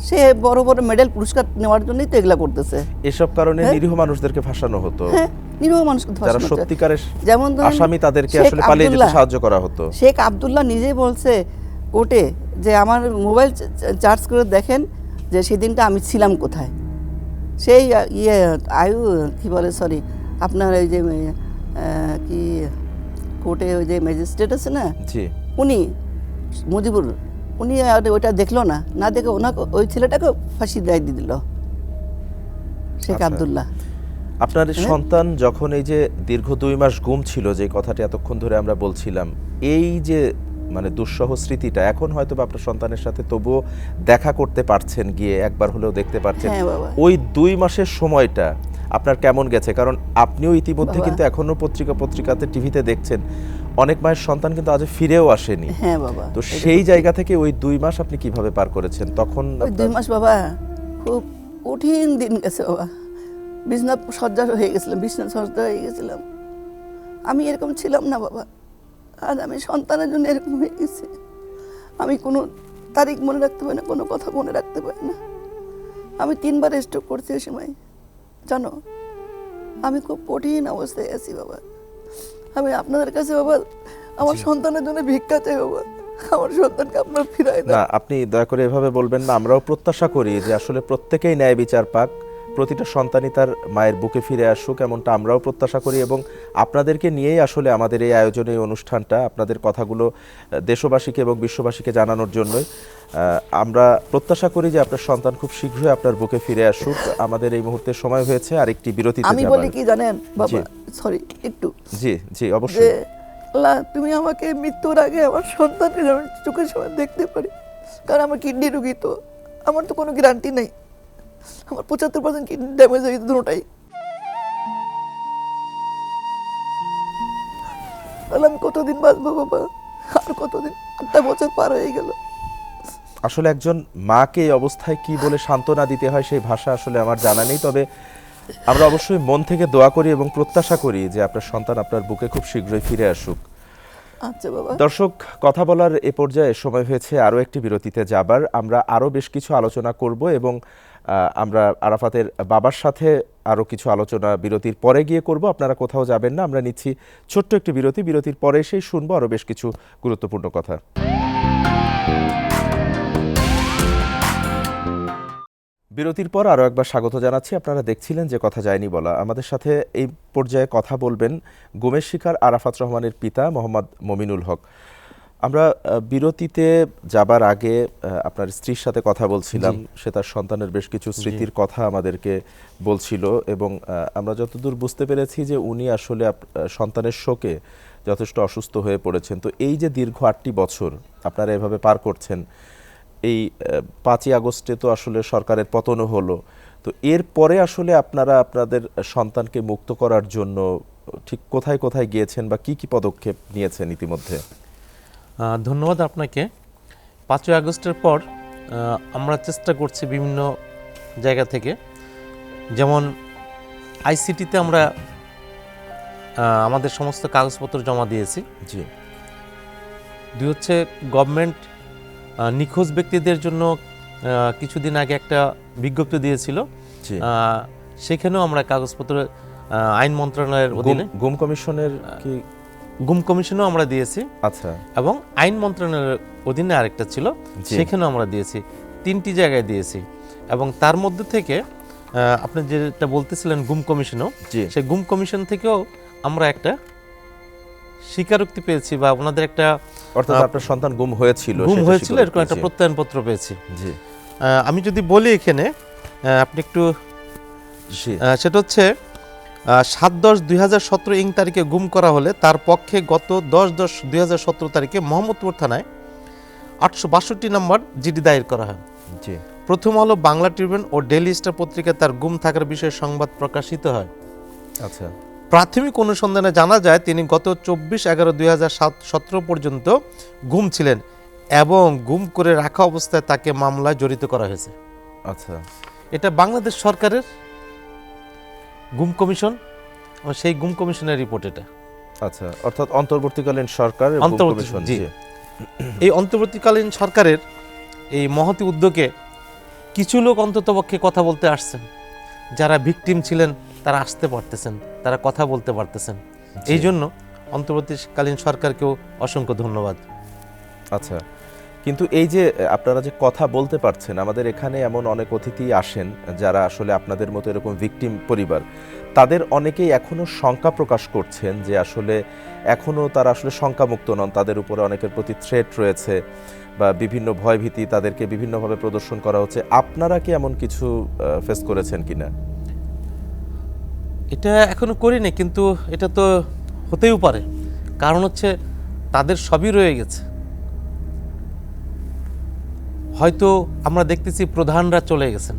সে বড় বড় মেডেল পুরস্কার নেওয়ার জন্যই তো এগুলো করতেছে। এসব কারণে হ্যাঁ। নিরীহ মানুষদেরকে ফাঁসানো হতো, হ্যাঁ, নিরীহ মানুষকে যারা ধর্ষণ হচ্ছে। সত্যিকারের যেমন ধরেন আসামি তাদেরকে শেখ আসলে পালিয়ে যেতে আব্দুল্লাহ। সাহায্য করা হতো। শেখ আব্দুল্লাহ নিজেই বলছে কোর্টে যে আমার মোবাইল চার্জ করে দেখেন যে সেদিনটা আমি ছিলাম কোথায়। সেই কি বলে সরি আপনার ওই যে কি কোর্টে ওই যে ম্যাজিস্ট্রেট আছে না, জি, উনি মুজিবুর, উনি আর ওইটা দেখলো না, না দেখে ওনাকে ওই ছেলেটাকে ফাঁসি দিয়ে দিল শেখ আচ্ছা। আব্দুল্লাহ। আপনার সন্তান যখন এই যে দীর্ঘ 2 মাস গুম ছিল, যে কথাটি এতক্ষণ ধরে আমরা বলছিলাম, এই যে মানে দুঃসহ স্মৃতিটা, এখন হয়তো বা আপনার সন্তানের সাথে তবুও দেখা করতে পারছেন, গিয়ে একবার হলেও দেখতে পারছেন, হ্যাঁ বাবা। ওই 2 মাসের সময়টা আপনার কেমন গেছে? কারণ আপনিও ইতিমধ্যে বাবা। কিন্তু এখনো পত্রিকাতে টিভিতে দেখছেন অনেক মায়ের সন্তান কিন্তু আজ ফিরেও আসেনি। হ্যাঁ বাবা। তো সেই জায়গা থেকে ওই 2 মাস আপনি কিভাবে পার করেছেন তখন? ওই 2 মাস বাবা খুব কঠিন দিন গেছে বাবা। বিছনা সজ্জা হয়ে গেছিলাম। আমি এরকম ছিলাম না বাবা, আর আমি সন্তানের জন্য এরকম হয়ে গেছি। আমি কোনো তারিখ মনে রাখতে পারি না, কোনো কথা মনে রাখতে পারি না। আমি 3 বার স্ট্রোক করছি ওই সময়, জানো। আমি খুব কঠিন অবস্থায় আছি বাবা। আমি আপনাদের কাছে বাবা আমার সন্তানের জন্য ভিক্ষা চাই বাবা, আমার সন্তানকে আপনার ফিরাই দেন। না, আপনি দয়া করে এভাবে বলবেন না। আমরাও প্রত্যাশা করি যে আসলে প্রত্যেকেই ন্যায় বিচার পাক, প্রতিটা সন্তানই তার মায়ের বুকে ফিরে আসুক, এমনটা আমরাও প্রত্যাশা করি এবং আপনাদেরকে নিয়েই আসলে আমাদের এই আয়োজনে এই অনুষ্ঠানটা, আপনাদের কথাগুলো দেশবাসীকে এবং বিশ্ববাসীকে জানানোর জন্যই। আমরা প্রত্যাশা করি যে আপনার সন্তান খুব শীঘ্রই আপনার বুকে ফিরে আসুক। আমাদের এই মুহূর্তে সময় হয়েছে আরেকটি বিরতিতে আমি যাবার। বলি কি জানেন বাবা, সরি একটু, জি জি যে অবশ্যই। আল্লাহ তুমি আমাকে মৃত্যুর আগে আমার সন্তানের যেন চোখের সামনে দেখতে পারি, কারণ আমার কিডনি রোগী, তো আমার তো কোনো গ্যারান্টি নেই, আমার 75% কিডনি ড্যামেজ হয়ে গেছে দুটোটাই। তাহলে আমি কতদিন বাঁচবো বাবা, আর কতদিন? 8টা বছর পার হয়ে গেল। আসলে একজন মাকে এই অবস্থায় কি বলে সান্ত্বনা দিতে হয় সেই ভাষা আসলে আমার জানা নেই, তবে আমরা অবশ্যই মন থেকে দোয়া করি এবং প্রত্যাশা করি যে আপনার সন্তান আপনার বুকে খুব শীঘ্রই ফিরে আসুক। আচ্ছা বাবা। দর্শক, কথা বলার এ পর্যায়ে সময় হয়েছে আরও একটি বিরতিতে যাবার। আমরা আরও বেশ কিছু আলোচনা করব এবং আমরা আরাফাতের বাবার সাথে আরও কিছু আলোচনা বিরতির পরে গিয়ে করব। আপনারা কোথাও যাবেন না, আমরা নিচ্ছি ছোট্ট একটি বিরতি। বিরতির পরে এসেই শুনবো আরও বেশ কিছু গুরুত্বপূর্ণ কথা। বিরতির পর আরও একবার স্বাগত জানাচ্ছি। আপনারা দেখছিলেন যে কথা যায়নি বলা। আমাদের সাথে এই পর্যায়ে কথা বলবেন গুমের শিকার আরাফাত রহমানের পিতা মোহাম্মদ মমিনুল হক। আমরা বিরতিতে যাবার আগে আপনার স্ত্রীর সাথে কথা বলছিলাম, সে তার সন্তানের বেশ কিছু স্মৃতির কথা আমাদেরকে বলছিল এবং আমরা যতদূর বুঝতে পেরেছি যে উনি আসলে সন্তানের শোকে যথেষ্ট অসুস্থ হয়ে পড়েছেন। তো এই যে দীর্ঘ 8টি বছর আপনারা এভাবে পার করছেন, এই 5ই আগস্টে তো আসলে সরকারের পতনও হলো, তো এরপরে আসলে আপনারা আপনাদের সন্তানকে মুক্ত করার জন্য ঠিক কোথায় কোথায় গিয়েছেন বা কি কি পদক্ষেপ নিয়েছেন ইতিমধ্যে? ধন্যবাদ আপনাকে। 5ই আগস্টের পর আমরা চেষ্টা করছি বিভিন্ন জায়গা থেকে, যেমন আইসিটিতে আমরা আমাদের সমস্ত কাগজপত্র জমা দিয়েছি। জি। দুই হচ্ছে গভর্নমেন্ট নিখোঁজ ব্যক্তিদের জন্য কিছুদিন আগে একটা বিজ্ঞপ্তি দিয়েছিল, জি। সেখানেও আমরা কাগজপত্র আইন মন্ত্রণালয়ের অধীনে গুম কমিশনের কি গুম কমিশনও আমরা দিয়েছি, আচ্ছা, এবং আইন মন্ত্রণালয়ের অধীনে আরেকটা ছিল, জি। সেখানেও আমরা দিয়েছি। 3টি জায়গায় দিয়েছি এবং তার মধ্যে থেকে আপনি যেটা বলতেছিলেন গুম কমিশনও, জি। সেই গুম কমিশন থেকেও আমরা একটা স্বীকারোক্তি পেয়েছি বা ওনাদের একটা, অর্থাৎ আপনার সন্তান গুম হয়েছিল এরকম একটা প্রত্যয়নপত্র পেয়েছি। জি আমি যদি বলি এখানে আপনি একটু, জি সেটা হচ্ছে 7/10/2017 ইং তারিখে গুম করা হলে তার পক্ষে গত 10/10/2017 তারিখে মোহাম্মদপুর থানায় 862 নম্বর জিডি দায়ের করা হয়। জি। প্রথম আলো, বাংলা ট্রিবিউন ও ডেইলি স্টার পত্রিকায় তার গুম থাকার বিষয়ে সংবাদ প্রকাশিত হয়। আচ্ছা। প্রাথমিক অনুসন্ধানে জানা যায় তিনি গত 24/11/2017 পর্যন্ত গুম ছিলেন এবং গুম করে রাখা অবস্থায় তাকে মামলায় জড়িত করা হয়েছে। আচ্ছা। এটা বাংলাদেশ সরকারের গুম কমিশন, সেই গুম কমিশনের রিপোর্ট এটা। আচ্ছা, অর্থাৎ অন্তর্বর্তীকালীন সরকার কমিশন। জি। এই অন্তর্বর্তীকালীন সরকারের এই মহতি উদ্যোগে কিছু লোক অন্ততপক্ষে কথা বলতে আসছেন, যারা ভিকটিম ছিলেন তারা আসতে পারতেছেন, তারা কথা বলতে পারতেছেন। এই জন্য অন্তর্বর্তীকালীন সরকারকেও অসংখ্য ধন্যবাদ। আচ্ছা, কিন্তু এই যে আপনারা যে কথা বলতে পারছেন, আমাদের এখানে এমন অনেক অতিথি আসেন যারা আসলে আপনাদের মতো এরকম ভিকটিম পরিবার, তাদের অনেকেই এখনো শঙ্কা প্রকাশ করছেন যে আসলে এখনো তারা আসলে শঙ্কামুক্ত নন, তাদের উপরে অনেকের প্রতি থ্রেট রয়েছে বা বিভিন্ন ভয়ভীতি তাদেরকে বিভিন্নভাবে প্রদর্শন করা হচ্ছে। আপনারা কি এমন কিছু ফেস করেছেন কিনা? এটা এখনো করিনি, কিন্তু এটা তো হতেও পারে, কারণ হচ্ছে তাদের সবই রয়ে গেছে। হয়তো আমরা দেখতেছি প্রধানরা চলে গেছেন,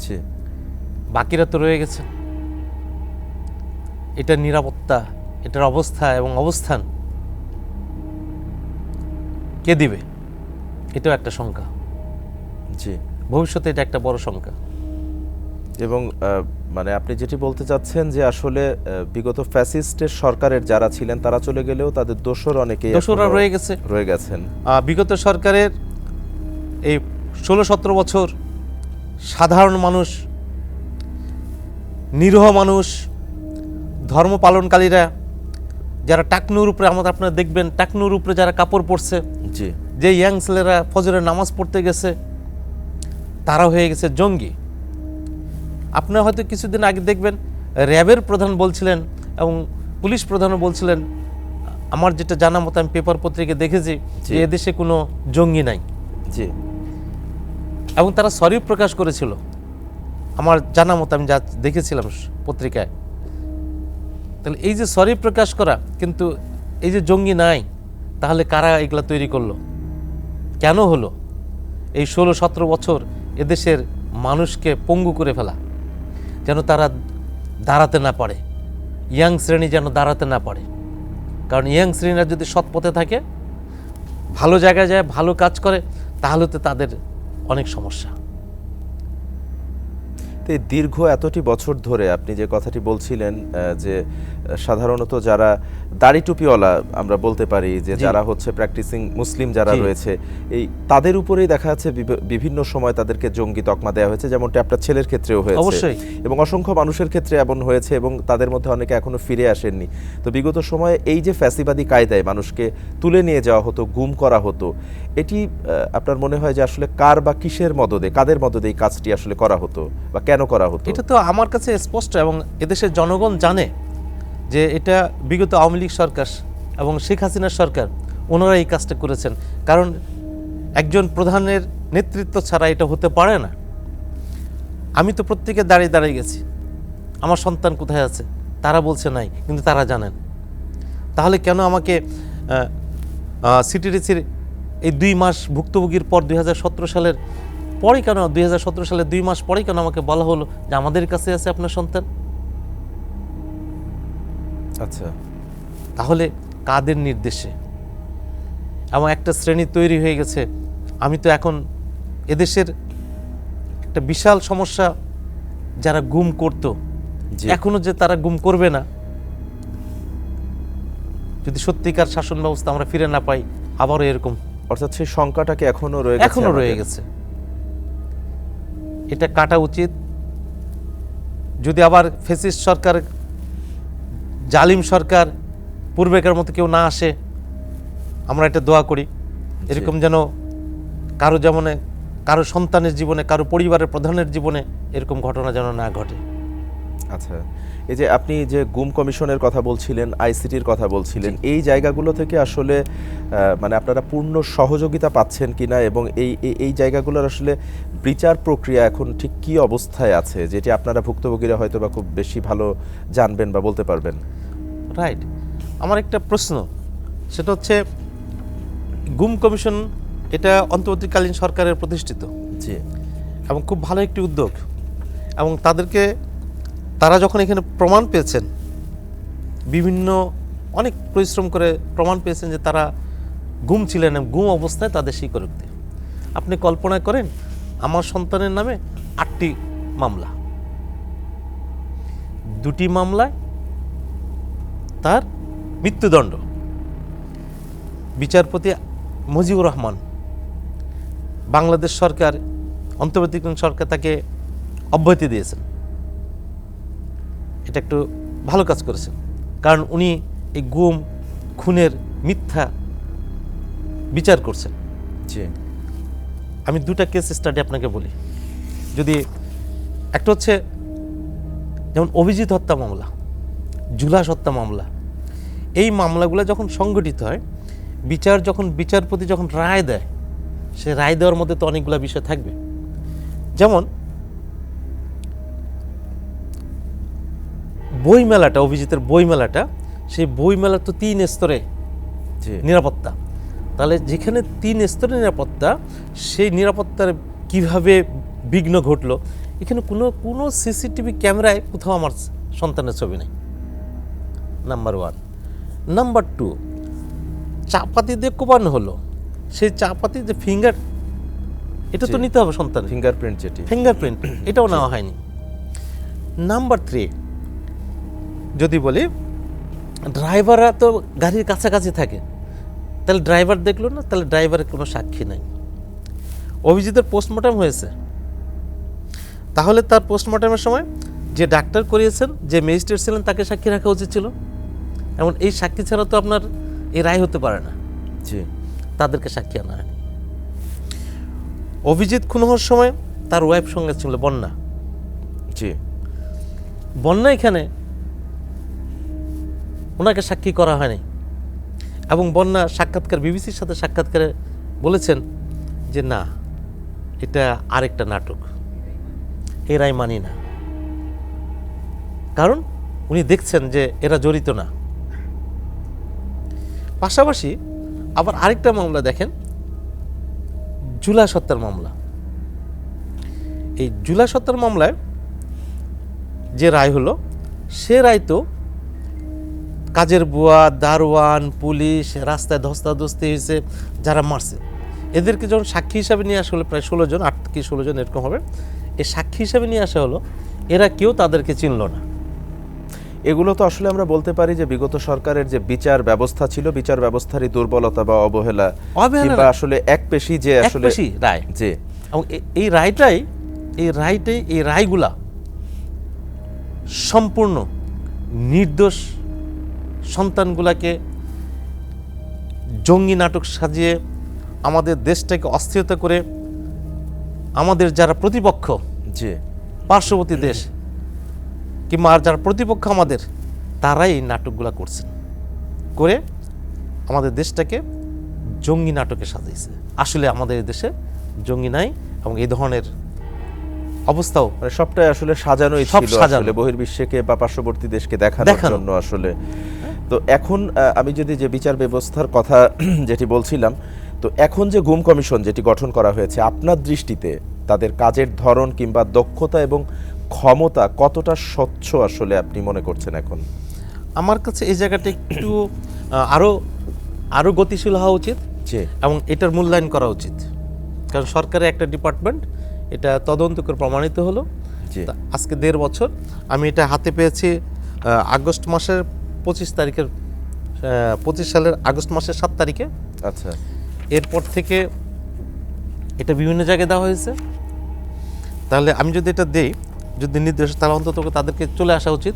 জি। বাকিরা তো রয়ে গেছেন। এটার নিরাপত্তা, এটার অবস্থা এবং অবস্থান কে দিবে, এটাও একটা শঙ্কা। জি। ভবিষ্যতে এটা একটা বড় শঙ্কা। এবং মানে আপনি যেটি বলতে চাচ্ছেন যে আসলে বিগত ফ্যাসিস্টের সরকারের যারা ছিলেন তারা চলে গেলেও তাদের দোসর অনেকেই দোসররা রয়ে গেছেন। বিগত সরকারের এই 16-17 বছর সাধারণ মানুষ, নিরীহ মানুষ, ধর্ম পালনকারীরা যারা টাকনুর উপরে, আপনারা দেখবেন টাকনুর উপরে যারা কাপড় পরছে, জি। যে ইয়াং ছেলেরা ফজরের নামাজ পড়তে গেছে, তারা হয়ে গেছে জঙ্গি। আপনারা হয়তো কিছুদিন আগে দেখবেন র্যাবের প্রধান বলছিলেন এবং পুলিশ প্রধানও বলছিলেন, আমার যেটা জানা মতো আমি পেপার পত্রিকা দেখেছি যে এদেশে কোনো জঙ্গি নাই, জি এবং তারা সরি প্রকাশ করেছিল আমার জানা মতো, আমি যা দেখেছিলাম পত্রিকায়। তাহলে এই যে সরি প্রকাশ করা, কিন্তু এই যে জঙ্গি নাই, তাহলে কারা এগুলা তৈরি করলো, কেন হলো? এই 16-17 বছর এদেশের মানুষকে পঙ্গু করে ফেলা, যেন তারা দাঁড়াতে না পারে, ইয়াং শ্রেণী যেন দাঁড়াতে না পারে। কারণ ইয়াং শ্রেণীরা যদি সৎ পথে থাকে, ভালো জায়গায় যায়, ভালো কাজ করে, তাহলে তো তাদের অনেক সমস্যা। তো এই দীর্ঘ এতটি বছর ধরে আপনি যে কথাটি বলছিলেন যে সাধারণত যারা দাড়ি টুপিওয়ালা আমরা বলতে পারি যে যারা হচ্ছে প্র্যাকটিসিং মুসলিম যারা রয়েছে, এই তাদের উপরেই দেখা যাচ্ছে বিভিন্ন সময় তাদেরকে জঙ্গি তকমা দেওয়া হয়েছে, যেমনটা আপনার ছেলের ক্ষেত্রেও হয়েছে অবশ্যই, এবং অসংখ্য মানুষের ক্ষেত্রে এমন হয়েছে, এবং তাদের মধ্যে অনেকে এখনো ফিরে আসেননি। তো বিগত সময়ে এই যে ফ্যাসিবাদী কায়দায় মানুষকে তুলে নিয়ে যাওয়া হতো, গুম করা হতো, এটি আপনার মনে হয় যে আসলে কার বা কিসের মদদে, কাদের মদদে এই কাজটি আসলে করা হতো বা কেন করা হতো? এটা তো আমার কাছে স্পষ্ট, এবং এদেশের জনগণ জানে যে এটা বিগত আওয়ামী লীগ সরকার এবং শেখ হাসিনার সরকার, ওনারা এই কাজটা করেছেন। কারণ একজন প্রধানের নেতৃত্ব ছাড়া এটা হতে পারে না। আমি তো প্রত্যেকে দাঁড়িয়ে গেছি, আমার সন্তান কোথায় আছে তারা বলছে নাই, কিন্তু তারা জানেন। তাহলে কেন আমাকে সিটিডিসির এই 2 মাস ভুক্তভোগীর পর 2017 সালের পরে কেন, 2017 সালের 2 মাস পরে কেন আমাকে বলা হলো যে আমাদের কাছে আছে আপনার সন্তান? আচ্ছা, তাহলে কাদের নির্দেশে? এবং একটা শ্রেণী তৈরি হয়ে গেছে। আমি তো এখন এদেশের একটা বিশাল সমস্যা, যারা গুম করতো এখনো যে তারা গুম করবে না, যদি সত্যিকার শাসন ব্যবস্থা আমরা ফিরে না পাই, আবারও এরকম। অর্থাৎ সেই সংখ্যাটাকে এখনো রয়ে গেছে। এটা কাটা উচিত। যদি আবার ফ্যাসিস্ট সরকার, জালিম সরকার পূর্বেকার মতো কেউ না আসে, আমরা এটা দোয়া করি। এরকম যেন কারো জীবনে, কারো সন্তানের জীবনে, কারো পরিবারের প্রধানের জীবনে এরকম ঘটনা যেন না ঘটে। আচ্ছা, এই যে আপনি যে গুম কমিশনের কথা বলছিলেন, আইসিটির কথা বলছিলেন, এই জায়গাগুলো থেকে আসলে মানে আপনারা পূর্ণ সহযোগিতা পাচ্ছেন কিনা, এবং এই জায়গাগুলোর আসলে বিচার প্রক্রিয়া এখন ঠিক কি অবস্থায় আছে, যেটি আপনারা ভুক্তভোগীরা হয়তো বা খুব বেশি ভালো জানবেন বা বলতে পারবেন? রাইট। আমার একটা প্রশ্ন, সেটা হচ্ছে গুম কমিশন এটা অন্তর্বর্তীকালীন সরকারের প্রতিষ্ঠিত, জি, এবং খুব ভালো একটি উদ্যোগ। এবং তারা যখন এখানে প্রমাণ পেয়েছেন, বিভিন্ন অনেক পরিশ্রম করে প্রমাণ পেয়েছেন যে তারা গুম ছিলেন, গুম অবস্থায় তাদের স্বীকারোক্তি। আপনি কল্পনা করেন, আমার সন্তানের নামে 8টি মামলা, 2টি মামলায় তার মৃত্যুদণ্ড। বিচারপতি মুজিবুর রহমান, বাংলাদেশ সরকার, অন্তর্বর্তীকালীন সরকার তাকে অব্যাহতি দিয়েছেন। এটা একটু ভালো কাজ করেছেন, কারণ উনি এই গুম খুনের মিথ্যা বিচার করছেন। জি, আমি 2টা কেস স্টাডি আপনাকে বলি। যদি একটা হচ্ছে যেমন অভিজিৎ হত্যা মামলা, জুলাস হত্যা মামলা, এই মামলাগুলো যখন সংগঠিত হয়, বিচারপতি যখন রায় দেয়, সে রায় দেওয়ার মধ্যে তো অনেকগুলো বিষয় থাকবে। যেমন বইমেলাটা, অভিজিতের বইমেলাটা, সেই বইমেলার তো 3 স্তরে নিরাপত্তা। তাহলে যেখানে 3 স্তরে নিরাপত্তা, সেই নিরাপত্তার কিভাবে বিঘ্ন ঘটলো? এখানে কোনো সিসিটিভি ক্যামেরায় কোথাও আমার সন্তানের ছবি নেই, নাম্বার 1। নাম্বার 2, চাপাতি দিয়ে কোপানো হলো, সেই চাপাতি যে ফিঙ্গার, এটা তো নিতে হবে সন্তানের ফিঙ্গারপ্রিন্ট, যেটি ফিঙ্গারপ্রিন্ট, এটাও নেওয়া হয়নি। নাম্বার 3, যদি বলি ড্রাইভাররা তো গাড়ির কাছাকাছি থাকে, তাহলে ড্রাইভার দেখলো না, তাহলে ড্রাইভারের কোনো সাক্ষী নাই। অভিজিতের পোস্টমর্টম হয়েছে, তাহলে তার পোস্টমর্টমের সময় যে ডাক্তার করিয়েছেন, যে ম্যাজিস্ট্রেট ছিলেন, তাকে সাক্ষী রাখা উচিত ছিল। এমন এই সাক্ষী ছাড়া তো আপনার এই রায় হতে পারে না। জি, তাদেরকে সাক্ষী আনা হয়নি। অভিজিৎ খুন হওয়ার সময় তার ওয়াইফ সঙ্গে ছিল বন্যা। জি, বন্যা এখানে ওনাকে সাক্ষী করা হয়নি, এবং বন্যা সাক্ষাৎকার, বিবিসির সাথে সাক্ষাৎকারে বলেছেন যে না, এটা আরেকটা নাটক, এই রায় মানি না। কারণ উনি দেখছেন যে এরা জড়িত না। পাশাপাশি আবার আরেকটা মামলা দেখেন, জুলাই হত্যার মামলা। এই জুলাই হত্যার মামলায় যে রায় হলো, সে রায় তো কাজের বুয়া, দারোয়ান, পুলিশ, রাস্তায় ধস্তাধস্তি হয়েছে, যারা মারছে এদেরকে যখন সাক্ষী হিসাবে নিয়ে আসা হলো, প্রায় 16 জন, 8 কি 16 জন এরকম হবে, এই সাক্ষী হিসাবে নিয়ে আসা হলো, এরা কেউ তাদেরকে চিনল না। এগুলো তো আসলে আমরা বলতে পারি যে বিগত সরকারের যে বিচার ব্যবস্থা ছিল, বিচার ব্যবস্থারই দুর্বলতা বা অবহেলা, কিংবা আসলে একপেশী যে আসলে একপেশী রায়। জি, এবং এই রায়টাই এই রায়গুলা সম্পূর্ণ নির্দোষ সন্তানগুলাকে জঙ্গি নাটক সাজিয়ে আমাদের দেশটাকে অস্থিরতা করে আমাদের যারা প্রতিপক্ষ, জি, পার্শ্ববর্তী দেশ কিংবা আর যারা প্রতিপক্ষ আমাদের, তারাই এই নাটকগুলা করছেন, করে আমাদের দেশটাকে জঙ্গি নাটকে সাজিয়েছে। আসলে আমাদের এই দেশে জঙ্গি নাই, এবং এই ধরনের অবস্থাও মানে সবটাই আসলে সাজানোই সব ছিল সাজানো। আসলে বহির্বিশ্বকে বা পার্শ্ববর্তী দেশকে দেখানোর দেখানো। জন্য আসলে। তো এখন আমি যদি যে বিচার ব্যবস্থার কথা যেটি বলছিলাম, তো এখন যে গুম কমিশন যেটি গঠন করা হয়েছে, আপনার দৃষ্টিতে তাদের কাজের ধরন কিংবা দক্ষতা এবং ক্ষমতা কতটা স্বচ্ছ আসলে আপনি মনে করছেন এখন? আমার কাছে এই জায়গাটা একটু আরো গতিশীল হওয়া উচিত, জি, এবং এটার মূল্যায়ন করা উচিত। কারণ সরকারের একটা ডিপার্টমেন্ট, এটা তদন্ত করে প্রমাণিত হলো। জি, তা আজকে 1.5 বছর আমি এটা হাতে পেয়েছি আগস্ট মাসের 25 তারিখের, 25 সালের আগস্ট মাসের 7 তারিখে। আচ্ছা, এরপর থেকে এটা বিভিন্ন জায়গায় দেওয়া হয়েছে। তাহলে আমি যদি এটা দেই, যদি নির্দেশ, তাহলে অন্তত তাদেরকে চলে আসা উচিত।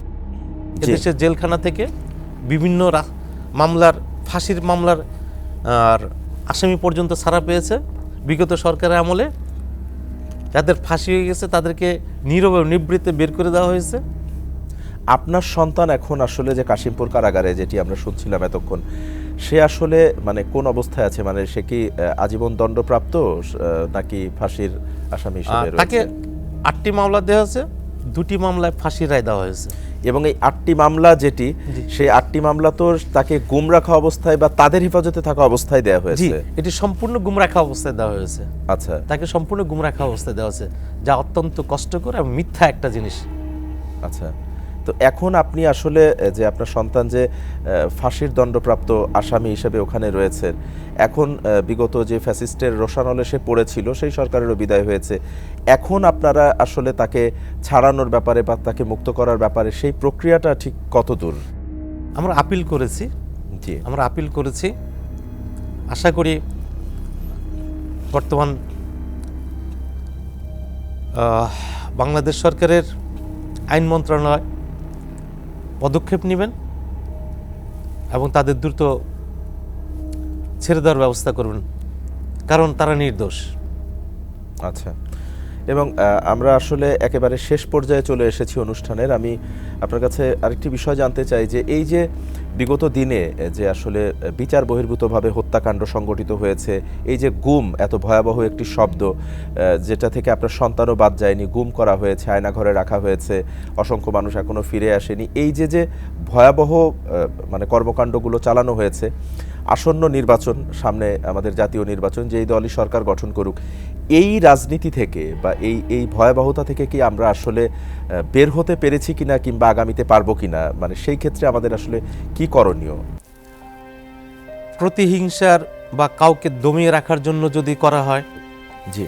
এদেশের জেলখানা থেকে বিভিন্ন মামলার, ফাঁসির মামলার আর আসামি পর্যন্ত ছাড়া পেয়েছে বিগত সরকারের আমলে। যাদের ফাঁসি হয়ে গেছে তাদেরকে নীরবে নিবৃত্তে বের করে দেওয়া হয়েছে। আপনার সন্তান এখন আসলে যে কাশিমপুর কারাগারে, যেটি আমরা শুনছিলাম এতক্ষণ, সে আসলে মানে কোন অবস্থায় আছে? মানে সে কি আজীবন দণ্ডপ্রাপ্ত নাকি ফাঁসির আসামি হিসেবে তাকে রয়েছে? 8টি মামলা দেওয়া হয়েছে, 2টি মামলায় ফাঁসির রায় দেওয়া হয়েছে। এবং এই 8টি মামলা যেটি, সেই 8টি মামলা তো তাকে গুম রাখা অবস্থায় বা তাদের হেফাজতে থাকা অবস্থায় দেওয়া জি, হয়েছে। এটি সম্পূর্ণ গুম রাখা অবস্থায় দেওয়া হয়েছে। আচ্ছা, তাকে সম্পূর্ণ গুম রাখা অবস্থায় দেওয়া হয়েছে, যা অত্যন্ত কষ্টকর এবং মিথ্যা একটা জিনিস। আচ্ছা। তো এখন আপনি আসলে যে আপনার সন্তান যে ফাঁসির দণ্ডপ্রাপ্ত আসামি হিসেবে ওখানে রয়েছেন, এখন বিগত যে ফ্যাসিস্টের রোষানলে সে পড়েছিল, সেই সরকারেরও বিদায় হয়েছে, এখন আপনারা আসলে তাকে ছাড়ানোর ব্যাপারে বা তাকে মুক্ত করার ব্যাপারে সেই প্রক্রিয়াটা ঠিক কত দূর? আমরা আপিল করেছি, জি, আশা করি বর্তমান বাংলাদেশ সরকারের আইন মন্ত্রণালয় পদক্ষেপ নেবেন এবং তাদের দ্রুত ছেড়ে দেওয়ার ব্যবস্থা করবেন, কারণ তারা নির্দোষ। আচ্ছা। এবং আমরা আসলে একেবারে শেষ পর্যায়ে চলে এসেছি অনুষ্ঠানের। আমি আপনার কাছে আরেকটি বিষয় জানতে চাই যে এই যে বিগত দিনে যে আসলে বিচার বহির্ভূতভাবে হত্যাকাণ্ড সংগঠিত হয়েছে, এই যে গুম, এত ভয়াবহ একটি শব্দ, যেটা থেকে আপনার সন্তানও বাদ যায়নি, গুম করা হয়েছে, আয়নাঘরে রাখা হয়েছে, অসংখ্য মানুষ এখনো ফিরে আসেনি, এই যে ভয়াবহ মানে কর্মকাণ্ডগুলো চালানো হয়েছে, আসন্ন নির্বাচন সামনে, আমাদের জাতীয় নির্বাচন, যেই দলই সরকার গঠন করুক, এই রাজনীতি থেকে বা এই ভয়াবহতা থেকে কি আমরা আসলে বের হতে পেরেছি কিনা কিংবা আগামীতে পারবো কিনা, মানে সেই ক্ষেত্রে আমাদের আসলে কি করণীয়? প্রতিহিংসার বা কাউকে দমিয়ে রাখার জন্য যদি করা হয়, জি,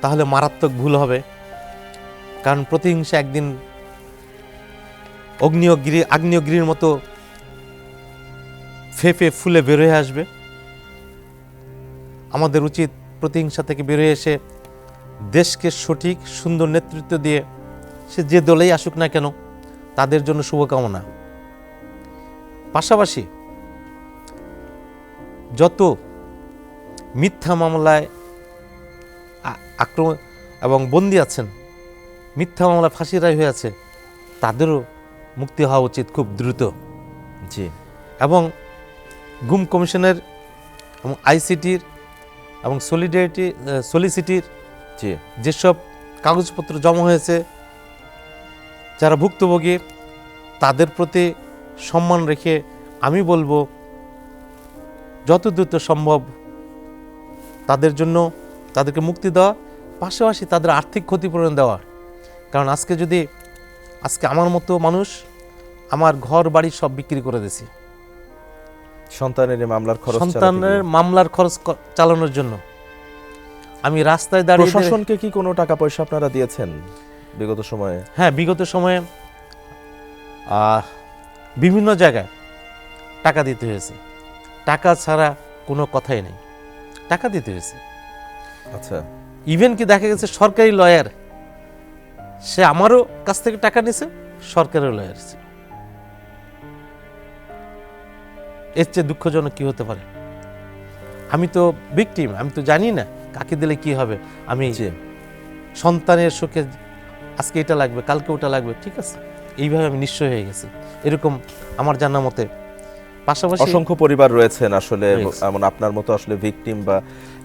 তাহলে মারাত্মক ভুল হবে। কারণ প্রতিহিংসা একদিন আগ্নেয়গিরির মতো ফেঁপে ফুলে বের হয়ে আসবে। আমাদের উচিত প্রতিহিংসা থেকে বের হয়ে এসে দেশকে সঠিক সুন্দর নেতৃত্ব দিয়ে, সে যে দলেই আসুক না কেন, তাদের জন্য শুভকামনা। পাশাপাশি যত মিথ্যা মামলায় আক্রমণ এবং বন্দী আছেন, মিথ্যা মামলায় ফাঁসির রায় হয়ে আছে, তাদেরও মুক্তি হওয়া উচিত খুব দ্রুত। জি এবং গুম কমিশনের এবং আইসিটির এবং সলিসিটির জি যেসব কাগজপত্র জমা হয়েছে, যারা ভুক্তভোগী তাদের প্রতি সম্মান রেখে আমি বলবো যত দ্রুত সম্ভব তাদের জন্য তাদেরকে মুক্তি দেওয়া, পাশাপাশি তাদের আর্থিক ক্ষতিপূরণ দেওয়া। কারণ আজকে আমার মতো মানুষ আমার ঘর বাড়ি সব বিক্রি করে দিয়েছি সন্তানের এই মামলার খরচ চালাতে সন্তানের গিয়ে। মামলার খরচ চালানোর জন্য। আমি রাস্তায় দাঁড়িয়ে প্রশাসনকে কি কোনো টাকা পয়সা আপনারা দিয়েছেন বিগত সময়ে? হ্যাঁ, বিগত সময়ে বিভিন্ন জায়গায় টাকা দিতে হয়েছে। টাকা ছাড়া কোনো কথাই নেই, টাকা দিতে হয়েছে। আচ্ছা, ইভেন কি দেখা গেছে সরকারি লয়ার সে আমারও কাছ থেকে টাকা নিছে, সরকারের লয়ার। এর চেয়ে দুঃখজনক কি হতে পারে? আমি তো ভিকটিম, আমি তো জানি না কাকে দিলে কি হবে। আমি জি সন্তানের সুখে আজকে এটা লাগবে, কালকে ওটা লাগবে, ঠিক আছে, এইভাবে আমি নিশ্চয় হয়ে গেছি। এরকম আমার জানা মতে পাশাপাশি অসংখ্য পরিবার রয়েছেন আসলে, রয়েছে। এমন আপনার মতো আসলে ভিকটিম বা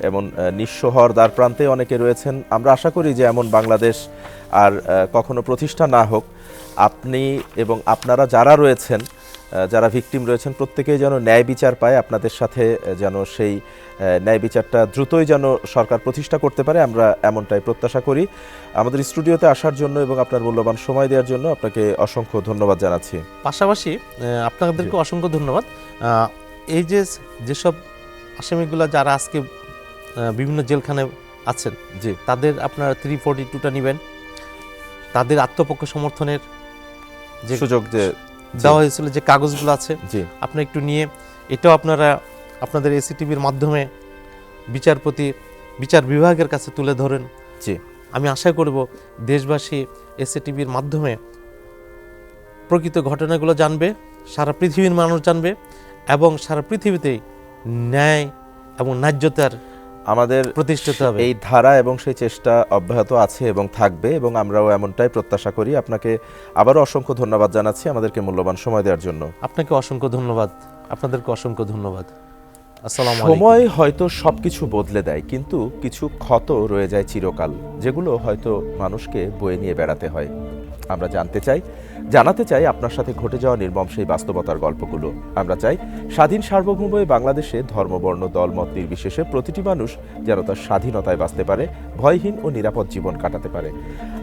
এমন নিঃস্ব হওয়ার দ্বার প্রান্তে অনেকে রয়েছেন। আমরা আশা করি যে এমন বাংলাদেশ আর কখনো প্রতিষ্ঠা না হোক। আপনি এবং আপনারা যারা রয়েছেন, যারা ভিকটিম রয়েছেন, প্রত্যেকেই যেন ন্যায় বিচার পায়। আপনাদের সাথে যেন সেই ন্যায় বিচারটা দ্রুতই যেন সরকার প্রতিষ্ঠা করতে পারে, আমরা এমনটাই প্রত্যাশা করি। আমাদের স্টুডিওতে আসার জন্য এবং আপনার মূল্যবান সময় দেওয়ার জন্য আপনাকে অসংখ্য ধন্যবাদ জানাচ্ছি। পাশাপাশি আপনাদেরকে অসংখ্য ধন্যবাদ। এই যেসব আসামিগুলো যারা আজকে বিভিন্ন জেলখানায় আছেন, জি তাদের আপনারা 342টা নেবেন। তাদের আত্মপক্ষ সমর্থনের যে সুযোগ যে দেওয়া হয়েছিল, যে কাগজগুলো আছে, জি আপনি একটু নিয়ে এটাও আপনারা আপনাদের এসিটিভির মাধ্যমে বিচার বিভাগের কাছে তুলে ধরেন। জি আমি আশা করব দেশবাসী এসিটিভির মাধ্যমে প্রকৃত ঘটনাগুলো জানবে, সারা পৃথিবীর মানুষ জানবে, এবং সারা পৃথিবীতেই ন্যায় এবং ন্যায্যতার আমাদের প্রতিষ্ঠিত হবে। এই ধারা এবং সেই চেষ্টা অব্যাহত আছে এবং থাকবে, এবং আমরাও এমনটাই প্রত্যাশা করি। আপনাকে আবারও অসংখ্য ধন্যবাদ জানাচ্ছি আমাদেরকে মূল্যবান সময় দেওয়ার জন্য। আপনাকে অসংখ্য ধন্যবাদ, আপনাদেরকে অসংখ্য ধন্যবাদ। আসসালামু আলাইকুম। সময় হয়তো সবকিছু বদলে দেয়, কিন্তু কিছু ক্ষত রয়ে যায় চিরকাল, যেগুলো হয়তো মানুষকে বয়ে নিয়ে বেড়াতে হয়। আমরা জানাতে চাই আপনার সাথে ঘটে যাওয়া নির্মম সেই বাস্তবতার গল্পগুলো। আমরা চাই স্বাধীন সার্বভৌম বাংলাদেশে ধর্মবর্ণ দলমত নির্বিশেষে প্রতিটি মানুষ যেন তার স্বাধীনতায় বাঁচতে পারে, ভয়হীন ও নিরাপদ জীবন কাটাতে পারে।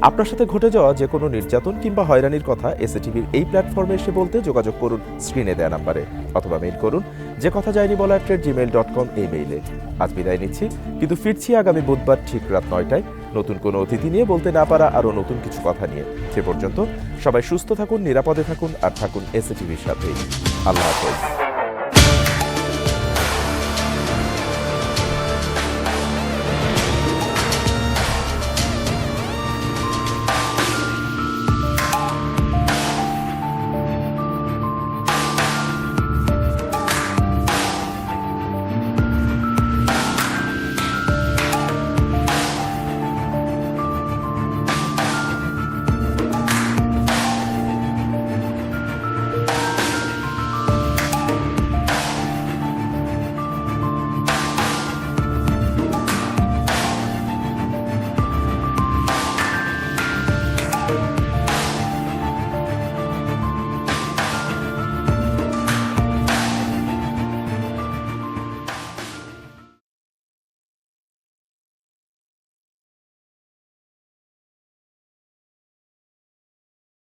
আপনার সাথে ঘটে যাওয়া যে কোনো নির্যাতন কিংবা হয়রানির কথা এসএটিভির এই প্ল্যাটফর্মে এসে বলতে যোগাযোগ করুন স্ক্রিনে দেয়া নাম্বারে, অথবা মেইল করুন যে কথা যায়নি বলা @gmail.com এই মেইলে। আজ বিদায় নিচ্ছি, কিন্তু ফিরছি আগামী বুধবার ঠিক রাত 9টায় নতুন কোনো অতিথি নিয়ে, বলতে না পারা আরও নতুন কিছু কথা নিয়ে। সে পর্যন্ত সবাই সুস্থ থাকুন, নিরাপদে থাকুন, আর থাকুন এসএটিভির সাথেই। আল্লাহ হাফেজ।